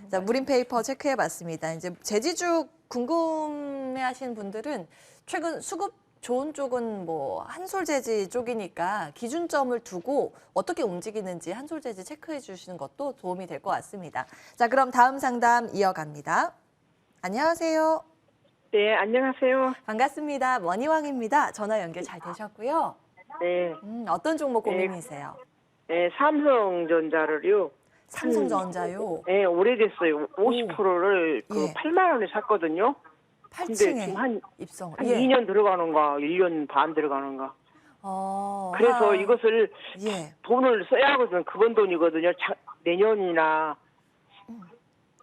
자, 무림페이퍼 체크해봤습니다. 이제 제지주 궁금해하시는 분들은 최근 수급 좋은 쪽은 뭐 한솔재지 쪽이니까 기준점을 두고 어떻게 움직이는지 한솔재지 체크해 주시는 것도 도움이 될 것 같습니다. 자, 그럼 다음 상담 이어갑니다. 안녕하세요. 네, 안녕하세요. 반갑습니다. 머니왕입니다. 전화 연결 잘 되셨고요. 네, 어떤 종목 네. 고민이세요? 네, 삼성전자를요. 삼성전자요. 네, 오래됐어요. 50%를 그 예. 8만 원에 샀거든요. 근데 8층에 지금 한 입성. 2년 들어가는가, 1년 반 들어가는가. 그래서 한- 이것을 예. 돈을 써야 하거든. 그번 돈이거든요. 내년이나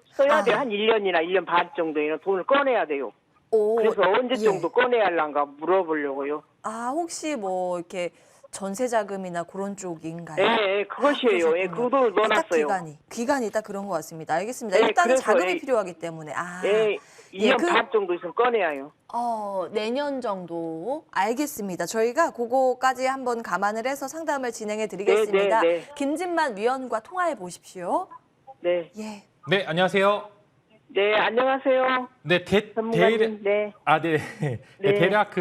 써야 돼요. 한 1년이나 1년 반 정도에는 돈을 꺼내야 돼요. 오, 그래서 언제 예. 정도 꺼내야 할란가 물어보려고요. 혹시 뭐 이렇게 전세 자금이나 그런 쪽인가요? 네, 그것이에요. 예, 그 돈을 딱 넣어놨어요. 기간이 딱 그런 것 같습니다. 알겠습니다. 네, 일단은 그래서, 자금이 예. 필요하기 때문에 예, 2년 그- 반 정도 있으면 꺼내야 해요. 내년 정도 알겠습니다. 저희가 그거까지 한번 감안을 해서 상담을 진행해 드리겠습니다. 네, 네, 네. 김진만 위원과 통화해 보십시오. 네. 예. 네, 안녕하세요. 네, 안녕하세요. 네, 전문가님. 네. 네. 네. 대략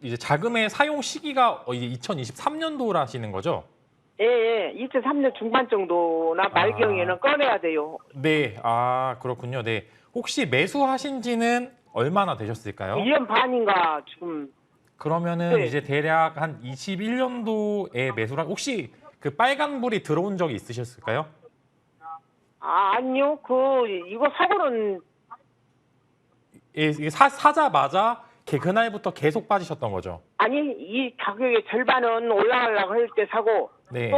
이제 자금의 사용 시기가 이제 2023년도라 하시는 거죠? 예, 예. 2003년 중반 정도나 말경에는 꺼내야 돼요. 네, 그렇군요. 네. 혹시 매수하신 지는 얼마나 되셨을까요? 1년 반인가 지금. 그러면은 네. 이제 대략 한 21년도에 매수를 혹시 그 빨간불이 들어온 적이 있으셨을까요? 아니요. 이거 사고는 예, 이게 사자마자 그날부터 계속 빠지셨던 거죠? 아니, 이 가격의 절반은 올라가려고 할 때 사고 네. 또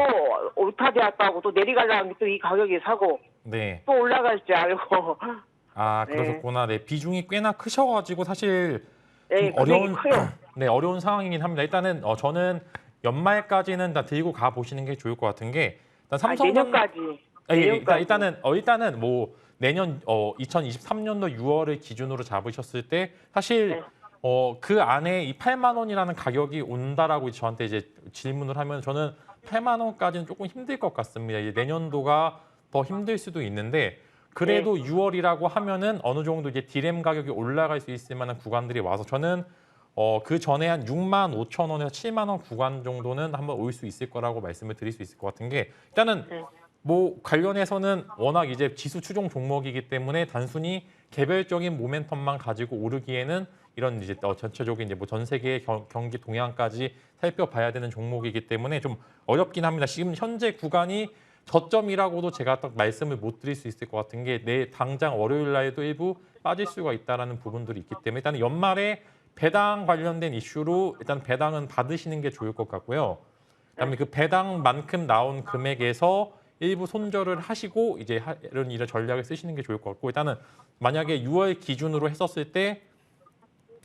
올타되었다 하고 또 내려가려고 또 이 가격에 사고 네. 또 올라갈 줄 알고. 네. 그러셨구나. 네, 비중이 꽤나 크셔가지고 사실 네, 좀 어려운 금액이 커요. 네, 어려운 상황이긴 합니다. 일단은 저는 연말까지는 다 들고 가 보시는 게 좋을 것 같은 게 일단 내년까지. 내년까지. 일단은 뭐 내년 2023년도 6월을 기준으로 잡으셨을 때 사실 네. 그 안에 이 8만 원이라는 가격이 온다라고 저한테 이제 질문을 하면 저는 8만 원까지는 조금 힘들 것 같습니다. 이제 내년도가 더 힘들 수도 있는데 그래도 6월이라고 하면은 어느 정도 이제 디램 가격이 올라갈 수 있을 만한 구간들이 와서 저는 그 전에 한 6만 5천 원에서 7만 원 구간 정도는 한번 올 수 있을 거라고 말씀을 드릴 수 있을 것 같은 게 일단은 네. 뭐 관련해서는 워낙 이제 지수 추종 종목이기 때문에 단순히 개별적인 모멘텀만 가지고 오르기에는 이런 이제 전체적인 이제 뭐 전 세계의 경기 동향까지 살펴봐야 되는 종목이기 때문에 좀 어렵긴 합니다. 지금 현재 구간이 저점이라고도 제가 딱 말씀을 못 드릴 수 있을 것 같은 게 당장 월요일 날에도 일부 빠질 수가 있다라는 부분들이 있기 때문에 일단 연말에 배당 관련된 이슈로 일단 배당은 받으시는 게 좋을 것 같고요. 그다음에 그 배당만큼 나온 금액에서 일부 손절을 하시고 이제 이런 전략을 쓰시는 게 좋을 것 같고 일단은 만약에 6월 기준으로 했었을 때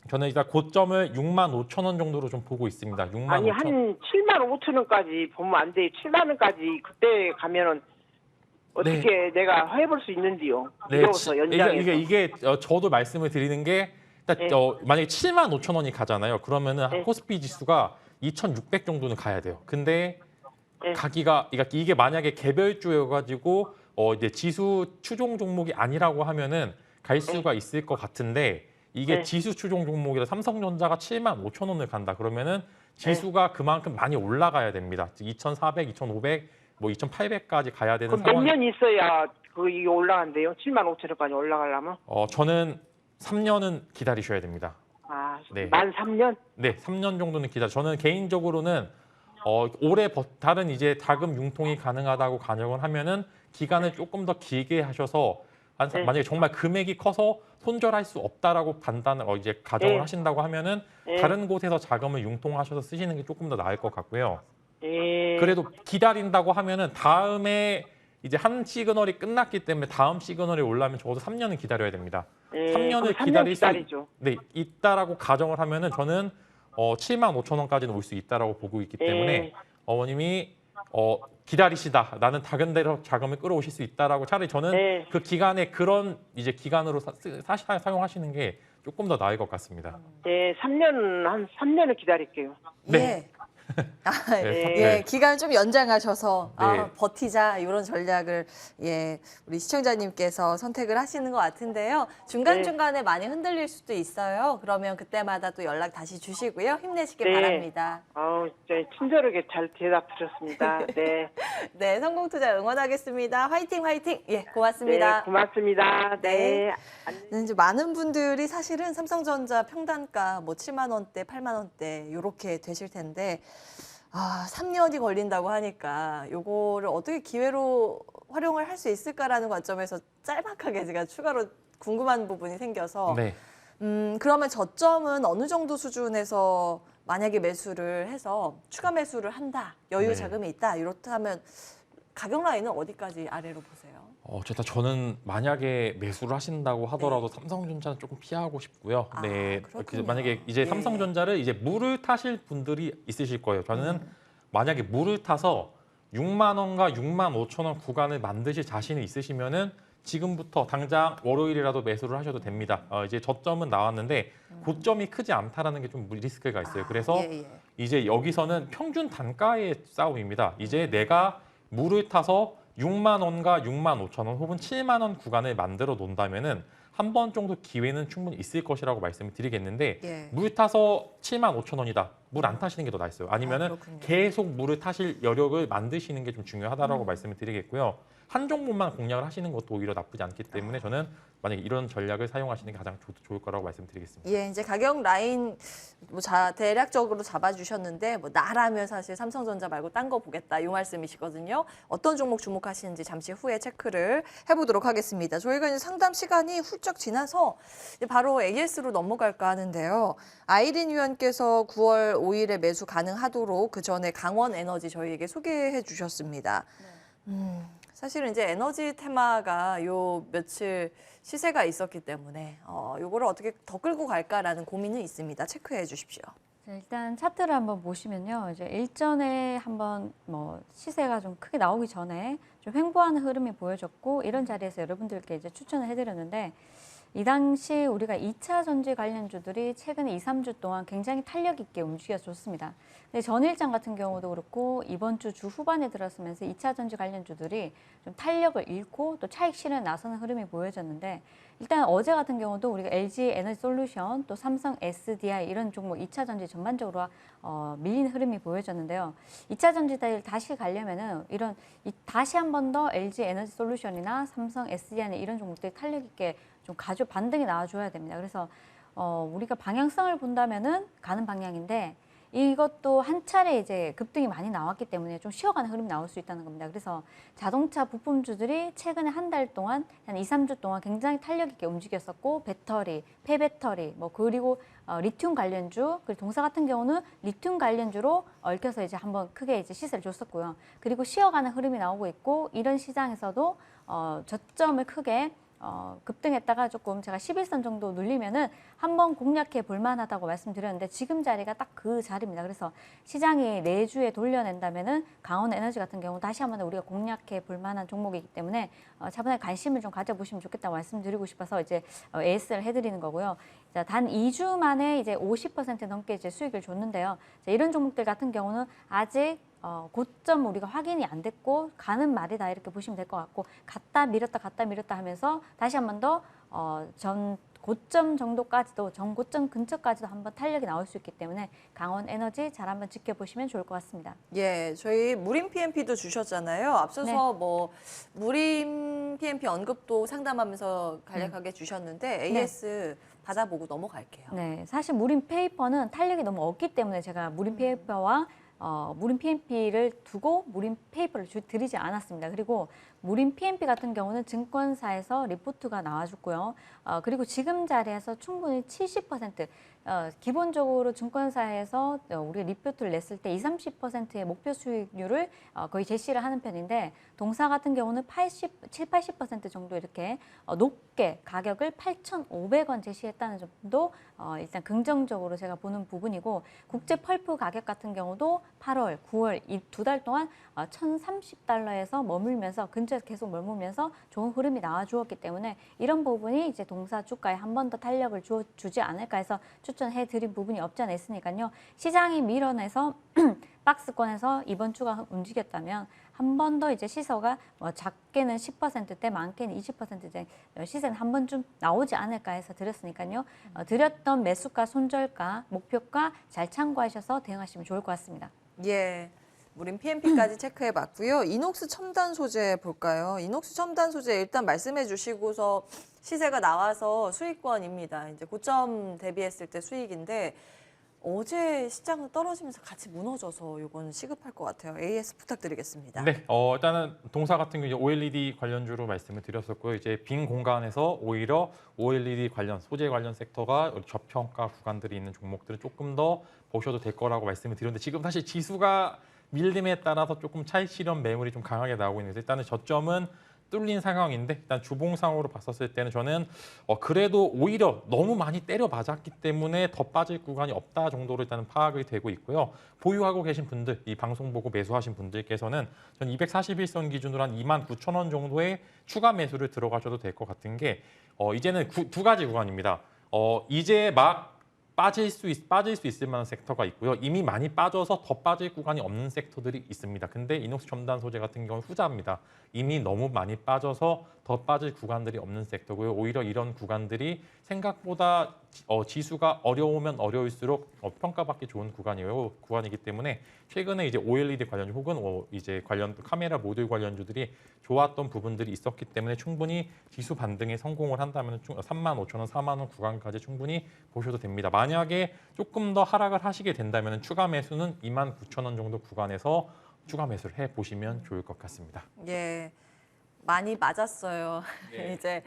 저는 일단 고점을 6만 5천 원 정도로 좀 보고 있습니다. 6만 아니 5천 한 7만 5천 원까지 보면 안 돼. 7만 원까지 그때 가면은 어떻게 내가 해볼 수 있는지요. 이러고서 연장해서. 이게 저도 말씀을 드리는 게 일단 네. 만약에 7만 5천 원이 가잖아요. 그러면은 네. 코스피 지수가 2,600 정도는 가야 돼요. 근데 네. 가기가 이게 만약에 개별주여가지고 이제 지수 추종 종목이 아니라고 하면은 갈 수가 있을 것 같은데 이게 네. 지수 추종 종목이라 삼성전자가 7만 5천 원을 간다 그러면은 지수가 그만큼 많이 올라가야 됩니다. 2,400, 2,500, 뭐 2,800까지 가야 되는 그럼 몇 상황. 년 있어야 이게 올라간대요? 7만 5천 원까지 올라가려면? 저는 3년은 기다리셔야 됩니다. 네. 만 3년? 네, 3년 정도는 저는 개인적으로는 올해 다른 이제 자금 융통이 가능하다고 가정을 하면은 기간을 조금 더 길게 하셔서 네. 만약에 정말 금액이 커서 손절할 수 없다라고 판단을 이제 가정을 네. 하신다고 하면은 네. 다른 곳에서 자금을 융통하셔서 쓰시는 게 조금 더 나을 것 같고요. 예. 그래도 기다린다고 하면은 다음에 이제 한 시그널이 끝났기 때문에 다음 시그널이 올라면 적어도 3년은 기다려야 됩니다. 예. 3년을 그럼 기다릴 수 기다리죠. 있다라고 가정을 하면은 저는 7만 5천 원까지는 올 수 있다라고 보고 있기 때문에 예. 어머님이 기다리시다. 나는 다른 데로 자금을 끌어오실 수 있다라고 차라리 저는 네. 그 기간에 그런 이제 기간으로 사용하시는 게 조금 더 나을 것 같습니다. 예, 3년 한 3년을 기다릴게요. 네. 예. 예, 네. 기간을 좀 연장하셔서 네. 버티자 이런 전략을 우리 시청자님께서 선택을 하시는 것 같은데요. 중간중간에 많이 흔들릴 수도 있어요. 그러면 그때마다 또 연락 다시 주시고요. 힘내시길 네. 바랍니다. 진짜 친절하게 잘 대답 주셨습니다. 네. 네, 성공투자 응원하겠습니다. 화이팅 화이팅. 예, 네, 고맙습니다. 고맙습니다. 네. 이제 많은 분들이 사실은 삼성전자 평단가 뭐 7만 원대, 8만 원대 이렇게 되실 텐데 3년이 걸린다고 하니까 요거를 어떻게 기회로 활용을 할 수 있을까라는 관점에서 짤막하게 제가 추가로 궁금한 부분이 생겨서 네. 그러면 저점은 어느 정도 수준에서 만약에 매수를 해서 추가 매수를 한다, 여유 네. 자금이 있다 이렇다면 가격 라인은 어디까지 아래로 보세요? 저는 만약에 매수를 하신다고 하더라도 삼성전자는 조금 피하고 싶고요. 네, 그렇군요. 만약에 이제 예. 삼성전자를 이제 물을 타실 분들이 있으실 거예요. 저는 만약에 물을 타서 6만 원과 6만 5천 원 구간을 만드실 자신이 있으시면은 지금부터 당장 월요일이라도 매수를 하셔도 됩니다. 이제 저점은 나왔는데 고점이 크지 않다라는 게 좀 리스크가 있어요. 그래서 이제 여기서는 평균 단가의 싸움입니다. 이제 내가 물을 타서 6만 원과 6만 5천 원 혹은 7만 원 구간을 만들어 놓는다면은 한 번 정도 기회는 충분히 있을 것이라고 말씀을 드리겠는데 물 타서 7만 5천 원이다. 물 안 타시는 게 더 나았어요. 아니면은 그렇군요. 계속 물을 타실 여력을 만드시는 게 좀 중요하다라고 말씀을 드리겠고요. 한 종목만 공략을 하시는 것도 오히려 나쁘지 않기 때문에 저는 만약에 이런 전략을 사용하시는 게 가장 좋을 거라고 말씀드리겠습니다. 예, 이제 가격 라인 대략적으로 잡아주셨는데 나라면 사실 삼성전자 말고 딴 거 보겠다 이 말씀이시거든요. 어떤 종목 주목하시는지 잠시 후에 체크를 해보도록 하겠습니다. 저희가 이제 상담 시간이 훌쩍 지나서 이제 바로 AS로 넘어갈까 하는데요. 아이린 위원께서 9월 5일에 매수 가능하도록 그 전에 강원에너지 저희에게 소개해 주셨습니다. 사실은 이제 에너지 테마가 요 며칠 시세가 있었기 때문에 요거를 어떻게 더 끌고 갈까라는 고민은 있습니다. 체크해 주십시오. 일단 차트를 한번 보시면요. 이제 일전에 한번 시세가 좀 크게 나오기 전에 좀 횡보하는 흐름이 보여졌고 이런 자리에서 여러분들께 이제 추천을 해드렸는데 이 당시 우리가 2차 전지 관련주들이 최근에 2, 3주 동안 굉장히 탄력 있게 움직여줬습니다. 근데 전일장 같은 경우도 그렇고 이번 주 후반에 들어서면서 2차 전지 관련주들이 좀 탄력을 잃고 또 차익 실현에 나서는 흐름이 보여졌는데 일단 어제 같은 경우도 우리가 LG 에너지 솔루션 또 삼성 SDI 이런 종목 2차 전지 전반적으로 밀리는 흐름이 보여졌는데요. 2차 전지를 다시 가려면은 다시 한 번 더 LG 에너지 솔루션이나 삼성 SDI 이런 종목들이 탄력 있게 좀 반등이 나와줘야 됩니다. 그래서 우리가 방향성을 본다면은 가는 방향인데 이것도 한 차례 이제 급등이 많이 나왔기 때문에 좀 쉬어가는 흐름이 나올 수 있다는 겁니다. 그래서 자동차 부품주들이 최근에 한 달 동안 한 2, 3주 동안 굉장히 탄력 있게 움직였었고 배터리, 폐배터리, 그리고 리튬 관련주, 그리고 동사 같은 경우는 리튬 관련주로 얽혀서 이제 한번 크게 이제 시세를 줬었고요. 그리고 쉬어가는 흐름이 나오고 있고 이런 시장에서도 저점을 크게 급등했다가 조금 제가 11선 정도 눌리면은 한번 공략해 볼 만하다고 말씀드렸는데 지금 자리가 딱 그 자리입니다. 그래서 시장이 내주에 돌려낸다면은 강원 에너지 같은 경우 다시 한번 우리가 공략해 볼 만한 종목이기 때문에 차분하게 관심을 좀 가져보시면 좋겠다고 말씀드리고 싶어서 이제 AS를 해드리는 거고요. 자, 단 2주 만에 이제 50% 넘게 이제 수익을 줬는데요. 자, 이런 종목들 같은 경우는 아직 고점 우리가 확인이 안 됐고 가는 말이다 이렇게 보시면 될 것 같고 갔다 밀었다 하면서 다시 한 번 더 전 고점 정도까지도 전고점 근처까지도 한번 탄력이 나올 수 있기 때문에 강원 에너지 잘 한번 지켜보시면 좋을 것 같습니다. 예, 저희 무림 PMP도 주셨잖아요. 앞서서 무림 PMP 언급도 상담하면서 간략하게 주셨는데 AS 받아보고 넘어갈게요. 네, 사실 무림 페이퍼는 탄력이 너무 없기 때문에 제가 무림 페이퍼와 무림 PMP를 두고 무림 페이퍼를 드리지 않았습니다. 그리고 무림 PMP 같은 경우는 증권사에서 리포트가 나와줬고요. 그리고 지금 자리에서 충분히 70% 기본적으로 증권사에서 우리가 리포트를 냈을 때 20, 30%의 목표 수익률을 거의 제시를 하는 편인데 동사 같은 경우는 7, 80% 정도 이렇게 높게 가격을 8,500원 제시했다는 점도 일단 긍정적으로 제가 보는 부분이고 국제 펄프 가격 같은 경우도 8월, 9월 이 2달 동안 1,030달러에서 머물면서 근처 근처에서 계속 머물면서 좋은 흐름이 나와주었기 때문에 이런 부분이 이제 동사 주가에 한 번 더 탄력을 주지 않을까 해서 추천해드린 부분이 없지 않아 있으니까요. 시장이 밀어내서 박스권에서 이번 주가 움직였다면 한 번 더 이제 시세가 뭐 작게는 10%대, 많게는 20%대 시세는 한 번쯤 나오지 않을까 해서 드렸으니까요. 드렸던 매수가, 손절가, 목표가 잘 참고하셔서 대응하시면 좋을 것 같습니다. 예. 우린 PMP까지 체크해봤고요. 이녹스 첨단 소재 볼까요? 이녹스 첨단 소재 일단 말씀해 주시고서 시세가 나와서 수익권입니다. 이제 고점 대비했을 때 수익인데 어제 시장은 떨어지면서 같이 무너져서 이건 시급할 것 같아요. AS 부탁드리겠습니다. 네, 일단은 동사 같은 경우 OLED 관련주로 말씀을 드렸었고요. 이제 빈 공간에서 오히려 OLED 관련, 소재 관련 섹터가 저평가 구간들이 있는 종목들은 조금 더 보셔도 될 거라고 말씀을 드렸는데 지금 사실 지수가 밀림에 따라서 조금 차익 실현 매물이 좀 강하게 나오고 있는데 일단은 저점은 뚫린 상황인데 일단 주봉상으로 봤었을 때는 저는 그래도 오히려 너무 많이 때려 맞았기 때문에 더 빠질 구간이 없다 정도로 일단은 파악이 되고 있고요. 보유하고 계신 분들, 이 방송 보고 매수하신 분들께서는 전 241선 기준으로 한 29,000원 정도의 추가 매수를 들어가셔도 될 것 같은 게 이제는 두 가지 구간입니다. 이제 막 빠질 수 있을 만한 섹터가 있고요. 이미 많이 빠져서 더 빠질 구간이 없는 섹터들이 있습니다. 근데 이녹스 첨단 소재 같은 경우는 후자입니다. 이미 너무 많이 빠져서 더 빠질 구간들이 없는 섹터고요. 오히려 이런 구간들이 생각보다 지수가 어려우면 어려울수록 평가받기 좋은 구간이기 때문에 최근에 이제 OLED 관련주 혹은 이제 관련 카메라 모듈 관련주들이 좋았던 부분들이 있었기 때문에 충분히 지수 반등에 성공을 한다면 35,000원, 4만 원 구간까지 충분히 보셔도 됩니다. 만약에 조금 더 하락을 하시게 된다면 추가 매수는 29,000원 정도 구간에서 추가 매수를 해 보시면 좋을 것 같습니다. 예. 많이 맞았어요. 네. 이제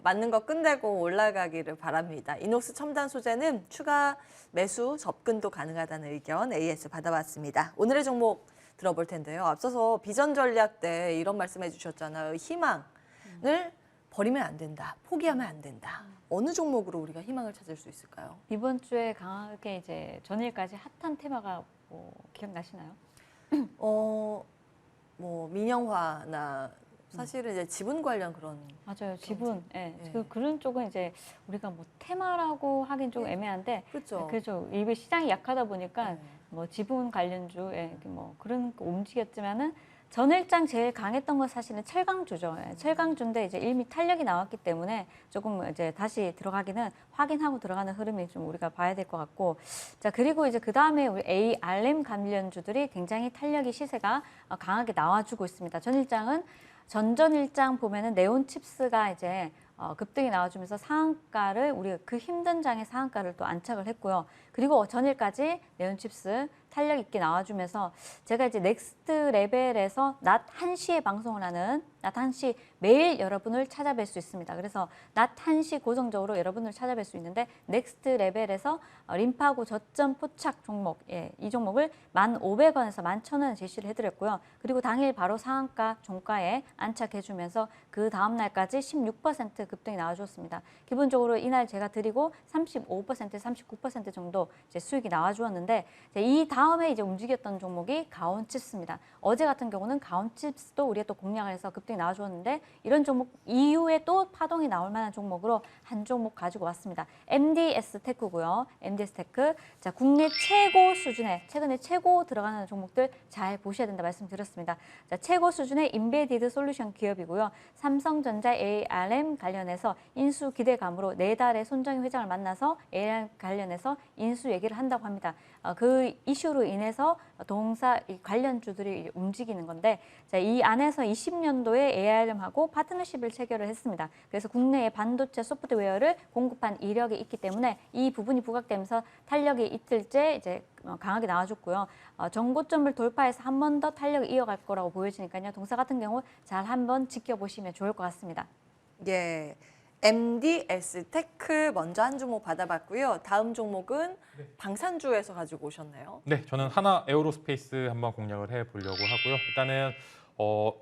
맞는 거 끝내고 올라가기를 바랍니다. 이녹스 첨단 소재는 추가 매수 접근도 가능하다는 의견 AS 받아봤습니다. 오늘의 종목 들어볼 텐데요. 앞서서 비전 전략 때 이런 말씀해 주셨잖아요. 희망을 버리면 안 된다. 포기하면 안 된다. 어느 종목으로 우리가 희망을 찾을 수 있을까요? 이번 주에 강하게 이제 전일까지 핫한 테마가 뭐 기억나시나요? 뭐 민영화나 사실은 이제 지분 관련 그런 맞아요. 지분. 예. 네. 그런 쪽은 이제 우리가 뭐 테마라고 하긴 좀 애매한데 그렇죠. 그렇죠. 이게 시장이 약하다 보니까 네. 뭐 지분 관련주 뭐 그런 거 움직였지만은 전일장 제일 강했던 건 사실은 철강주죠. 예, 철강주인데 이제 이미 탄력이 나왔기 때문에 조금 이제 다시 들어가기는 확인하고 들어가는 흐름이 좀 우리가 봐야 될 것 같고, 자 그리고 이제 그 다음에 우리 ARM 관련주들이 굉장히 탄력이 시세가 강하게 나와주고 있습니다. 전일장은 전전일장 보면은 네온칩스가 이제 급등이 나와주면서 상한가를 우리가 그 힘든 장의 상한가를 또 안착을 했고요. 그리고 전일까지 네온칩스 탄력 있게 나와주면서 제가 이제 넥스트 레벨에서 낮 1시에 방송을 하는 낮 1시 매일 여러분을 찾아뵐 수 있습니다. 그래서 낮 1시 고정적으로 여러분을 찾아뵐 수 있는데 넥스트 레벨에서 림파고 저점 포착 종목, 이 종목을 1,500원에서 11,000원에 제시를 해드렸고요. 그리고 당일 바로 상한가 종가에 안착해주면서 그 다음 날까지 16% 급등이 나와주었습니다. 기본적으로 이날 제가 드리고 35%, 39% 정도 이제 수익이 나와주었는데 이 다음에 이제 움직였던 종목이 가온칩스입니다. 어제 같은 경우는 가온칩스도 우리가 또 공략을 해서 급등이 나와주었는데 이런 종목 이후에 또 파동이 나올 만한 종목으로 한 종목 가지고 왔습니다. MDS테크고요. MDS테크. 자, 국내 최고 수준의 최근에 최고 들어가는 종목들 잘 보셔야 된다 말씀드렸습니다. 자, 최고 수준의 인베디드 솔루션 기업이고요. 삼성전자 ARM 관련해서 인수 기대감으로 4달에 손정희 회장을 만나서 ARM 관련해서 인수 얘기를 한다고 합니다. 그 이슈로 인해서 동사 관련주들이 움직이는 건데 자, 이 안에서 20년도에 ARM하고 파트너십을 체결을 했습니다. 그래서 국내에 반도체 소프트웨어를 공급한 이력이 있기 때문에 이 부분이 부각되면서 탄력이 이틀째 이제 강하게 나와줬고요. 정고점을 돌파해서 한 번 더 탄력을 이어갈 거라고 보여지니까요. 동사 같은 경우 잘 한번 지켜보시면 좋을 것 같습니다. 예. MDS테크 먼저 한 종목 받아봤고요. 다음 종목은 방산주에서 가지고 오셨네요. 네, 저는 하나 에어로스페이스 한번 공략을 해보려고 하고요. 일단은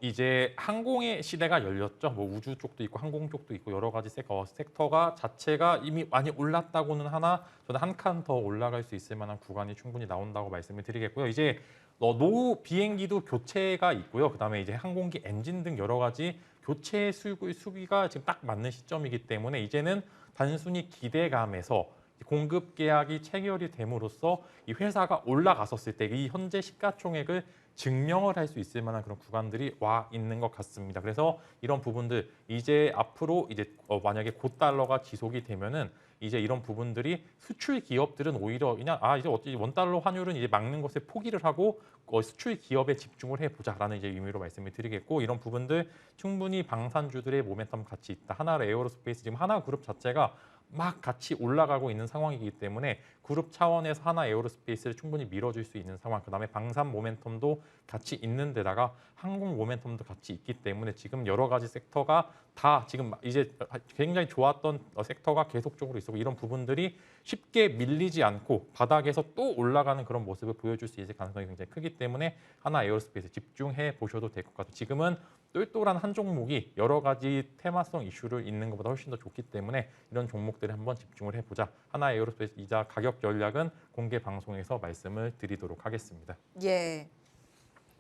이제 항공의 시대가 열렸죠. 뭐 우주 쪽도 있고 항공 쪽도 있고 여러 가지 섹터가 자체가 이미 많이 올랐다고는 하나 저는 한 칸 더 올라갈 수 있을 만한 구간이 충분히 나온다고 말씀을 드리겠고요. 이제 노후 비행기도 교체가 있고요. 그다음에 이제 항공기 엔진 등 여러 가지 교체 수기가 지금 딱 맞는 시점이기 때문에 이제는 단순히 기대감에서 공급 계약이 체결이 됨으로써 이 회사가 올라갔었을 때 이 현재 시가총액을 증명을 할 수 있을 만한 그런 구간들이 와 있는 것 같습니다. 그래서 이런 부분들 이제 앞으로 이제 만약에 고달러가 지속이 되면은 이제 이런 부분들이 수출 기업들은 오히려 그냥 이제 어찌 원달러 환율은 이제 막는 것에 포기를 하고 수출 기업에 집중을 해보자라는 이제 의미로 말씀을 드리겠고, 이런 부분들 충분히 방산주들의 모멘텀 같이 있다. 하나 에어로스페이스 지금 하나그룹 자체가 막 같이 올라가고 있는 상황이기 때문에 그룹 차원에서 하나 에어로스페이스를 충분히 밀어줄 수 있는 상황, 그다음에 방산 모멘텀도 같이 있는 데다가 항공 모멘텀도 같이 있기 때문에 지금 여러 가지 섹터가 다 지금 이제 굉장히 좋았던 섹터가 계속적으로 있었고, 이런 부분들이 쉽게 밀리지 않고 바닥에서 또 올라가는 그런 모습을 보여줄 수 있을 가능성이 굉장히 크기 때문에 하나 에어로스페이스 집중해 보셔도 될 것 같아요. 지금은 똘똘한 한 종목이 여러 가지 테마성 이슈를 있는 것보다 훨씬 더 좋기 때문에 이런 종목들에 한번 집중을 해보자. 하나 에어로스페이스 이자 가격 전략은 공개 방송에서 말씀을 드리도록 하겠습니다. 예.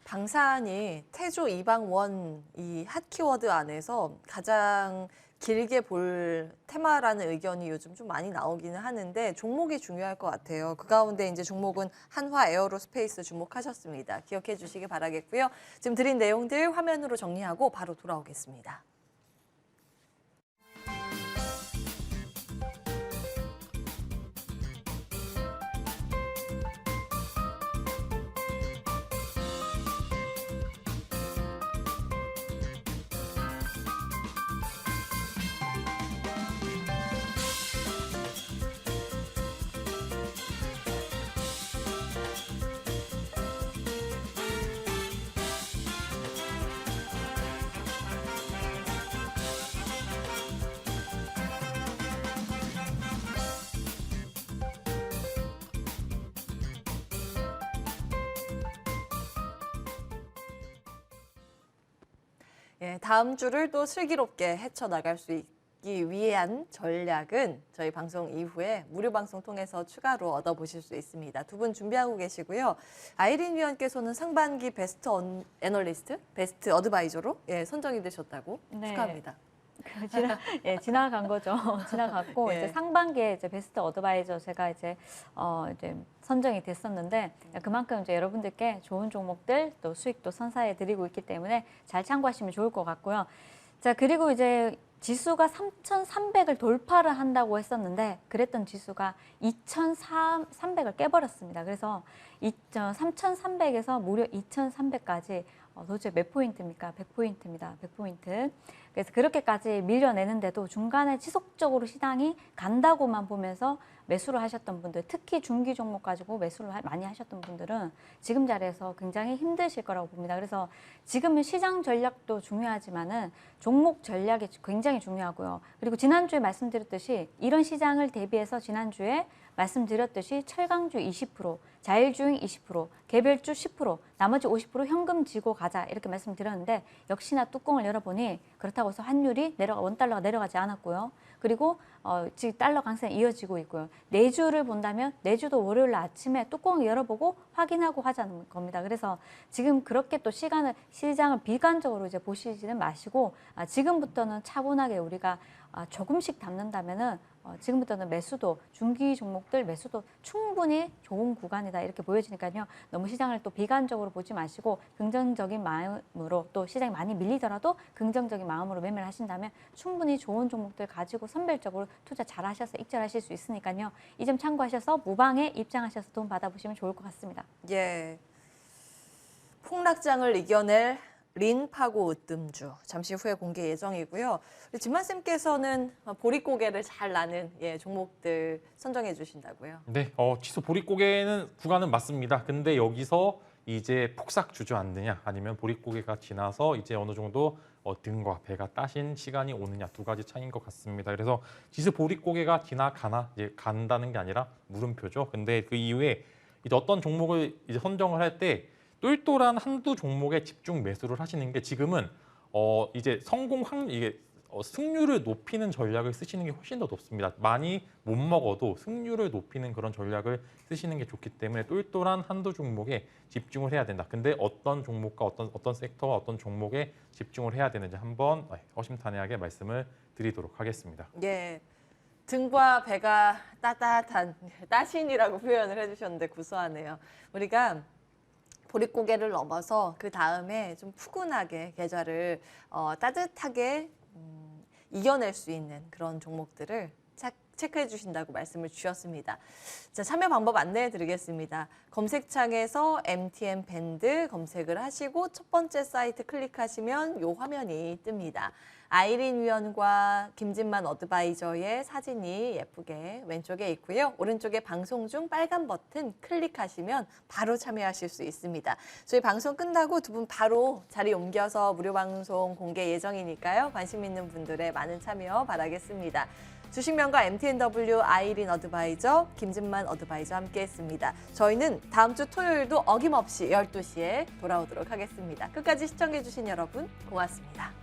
방산이 태조 이방원 이 핫 키워드 안에서 가장 길게 볼 테마라는 의견이 요즘 좀 많이 나오기는 하는데 종목이 중요할 것 같아요. 그 가운데 이제 종목은 한화 에어로스페이스 주목하셨습니다. 기억해 주시기 바라겠고요. 지금 드린 내용들 화면으로 정리하고 바로 돌아오겠습니다. 예, 다음 주를 또 슬기롭게 헤쳐나갈 수 있기 위한 전략은 저희 방송 이후에 무료 방송 통해서 추가로 얻어보실 수 있습니다. 두 분 준비하고 계시고요. 아이린 위원께서는 상반기 베스트 애널리스트, 베스트 어드바이저로 선정이 되셨다고 축하합니다. 지나간 거죠. 지나갔고 예. 이제 상반기에 이제 베스트 어드바이저 제가 이제 선정이 됐었는데, 그만큼 이제 여러분들께 좋은 종목들 또 수익도 선사해 드리고 있기 때문에 잘 참고하시면 좋을 것 같고요. 자, 그리고 이제 지수가 3,300을 돌파를 한다고 했었는데 그랬던 지수가 2,300을 깨버렸습니다. 그래서 3,300에서 무려 2,300까지 도대체 몇 포인트입니까? 100포인트입니다. 100포인트. 그래서 그렇게까지 밀려내는데도 중간에 지속적으로 시장이 간다고만 보면서 매수를 하셨던 분들, 특히 중기 종목 가지고 매수를 많이 하셨던 분들은 지금 자리에서 굉장히 힘드실 거라고 봅니다. 그래서 지금은 시장 전략도 중요하지만은 종목 전략이 굉장히 중요하고요. 그리고 지난주에 말씀드렸듯이 이런 시장을 대비해서 지난주에 말씀드렸듯이 철강주 20%, 자율주행 20%, 개별주 10%, 나머지 50% 현금 쥐고 가자 이렇게 말씀드렸는데, 역시나 뚜껑을 열어보니 그렇다고 해서 환율이 원달러가 내려가지 않았고요. 그리고 지금 달러 강세는 이어지고 있고요. 내주를 본다면 내주도 월요일 아침에 뚜껑을 열어보고 확인하고 하자는 겁니다. 그래서 지금 그렇게 또 시장을 비관적으로 이제 보시지는 마시고, 지금부터는 차분하게 우리가 조금씩 담는다면은 지금부터는 매수도, 중기 종목들 매수도 충분히 좋은 구간이다 이렇게 보여지니까요. 너무 시장을 또 비관적으로 보지 마시고 긍정적인 마음으로, 또 시장이 많이 밀리더라도 긍정적인 마음으로 매매를 하신다면 충분히 좋은 종목들 가지고 선별적으로 투자 잘 하셔서 익절하실 수 있으니까요. 이 점 참고하셔서 무방에 입장하셔서 돈 받아보시면 좋을 것 같습니다. 예, 폭락장을 이겨낼 린파고 으뜸주 잠시 후에 공개 예정이고요. 진만쌤께서는 보릿고개를 잘 나는 종목들 선정해 주신다고요. 네, 지수 보릿고개는 구간은 맞습니다. 근데 여기서 이제 폭삭 주저앉느냐 아니면 보릿고개가 지나서 이제 어느 정도 등과 배가 따신 시간이 오느냐, 두 가지 차이인 것 같습니다. 그래서 지수 보릿고개가 지나가나 이제 간다는 게 아니라 물음표죠. 근데 그 이후에 이제 어떤 종목을 이제 선정을 할 때 똘똘한 한두 종목에 집중 매수를 하시는 게 지금은 이제 성공 확률, 이게 승률을 높이는 전략을 쓰시는 게 훨씬 더 높습니다. 많이 못 먹어도 승률을 높이는 그런 전략을 쓰시는 게 좋기 때문에 똘똘한 한두 종목에 집중을 해야 된다. 근데 어떤 종목과 어떤 섹터와 어떤 종목에 집중을 해야 되는지 한번 허심탄회하게 말씀을 드리도록 하겠습니다. 예. 등과 배가 따뜻한 따신이라고 표현을 해주셨는데 구수하네요. 우리가 보릿고개를 넘어서 그 다음에 좀 푸근하게 계좌를 따뜻하게 이겨낼 수 있는 그런 종목들을 체크해 주신다고 말씀을 주셨습니다. 자, 참여 방법 안내해 드리겠습니다. 검색창에서 MTN 밴드 검색을 하시고 첫 번째 사이트 클릭하시면 요 화면이 뜹니다. 아이린 위원과 김진만 어드바이저의 사진이 예쁘게 왼쪽에 있고요. 오른쪽에 방송 중 빨간 버튼 클릭하시면 바로 참여하실 수 있습니다. 저희 방송 끝나고 두 분 바로 자리 옮겨서 무료 방송 공개 예정이니까요. 관심 있는 분들의 많은 참여 바라겠습니다. 주식명가 MTNW 아이린 어드바이저, 김진만 어드바이저 함께했습니다. 저희는 다음 주 토요일도 어김없이 12시에 돌아오도록 하겠습니다. 끝까지 시청해주신 여러분 고맙습니다.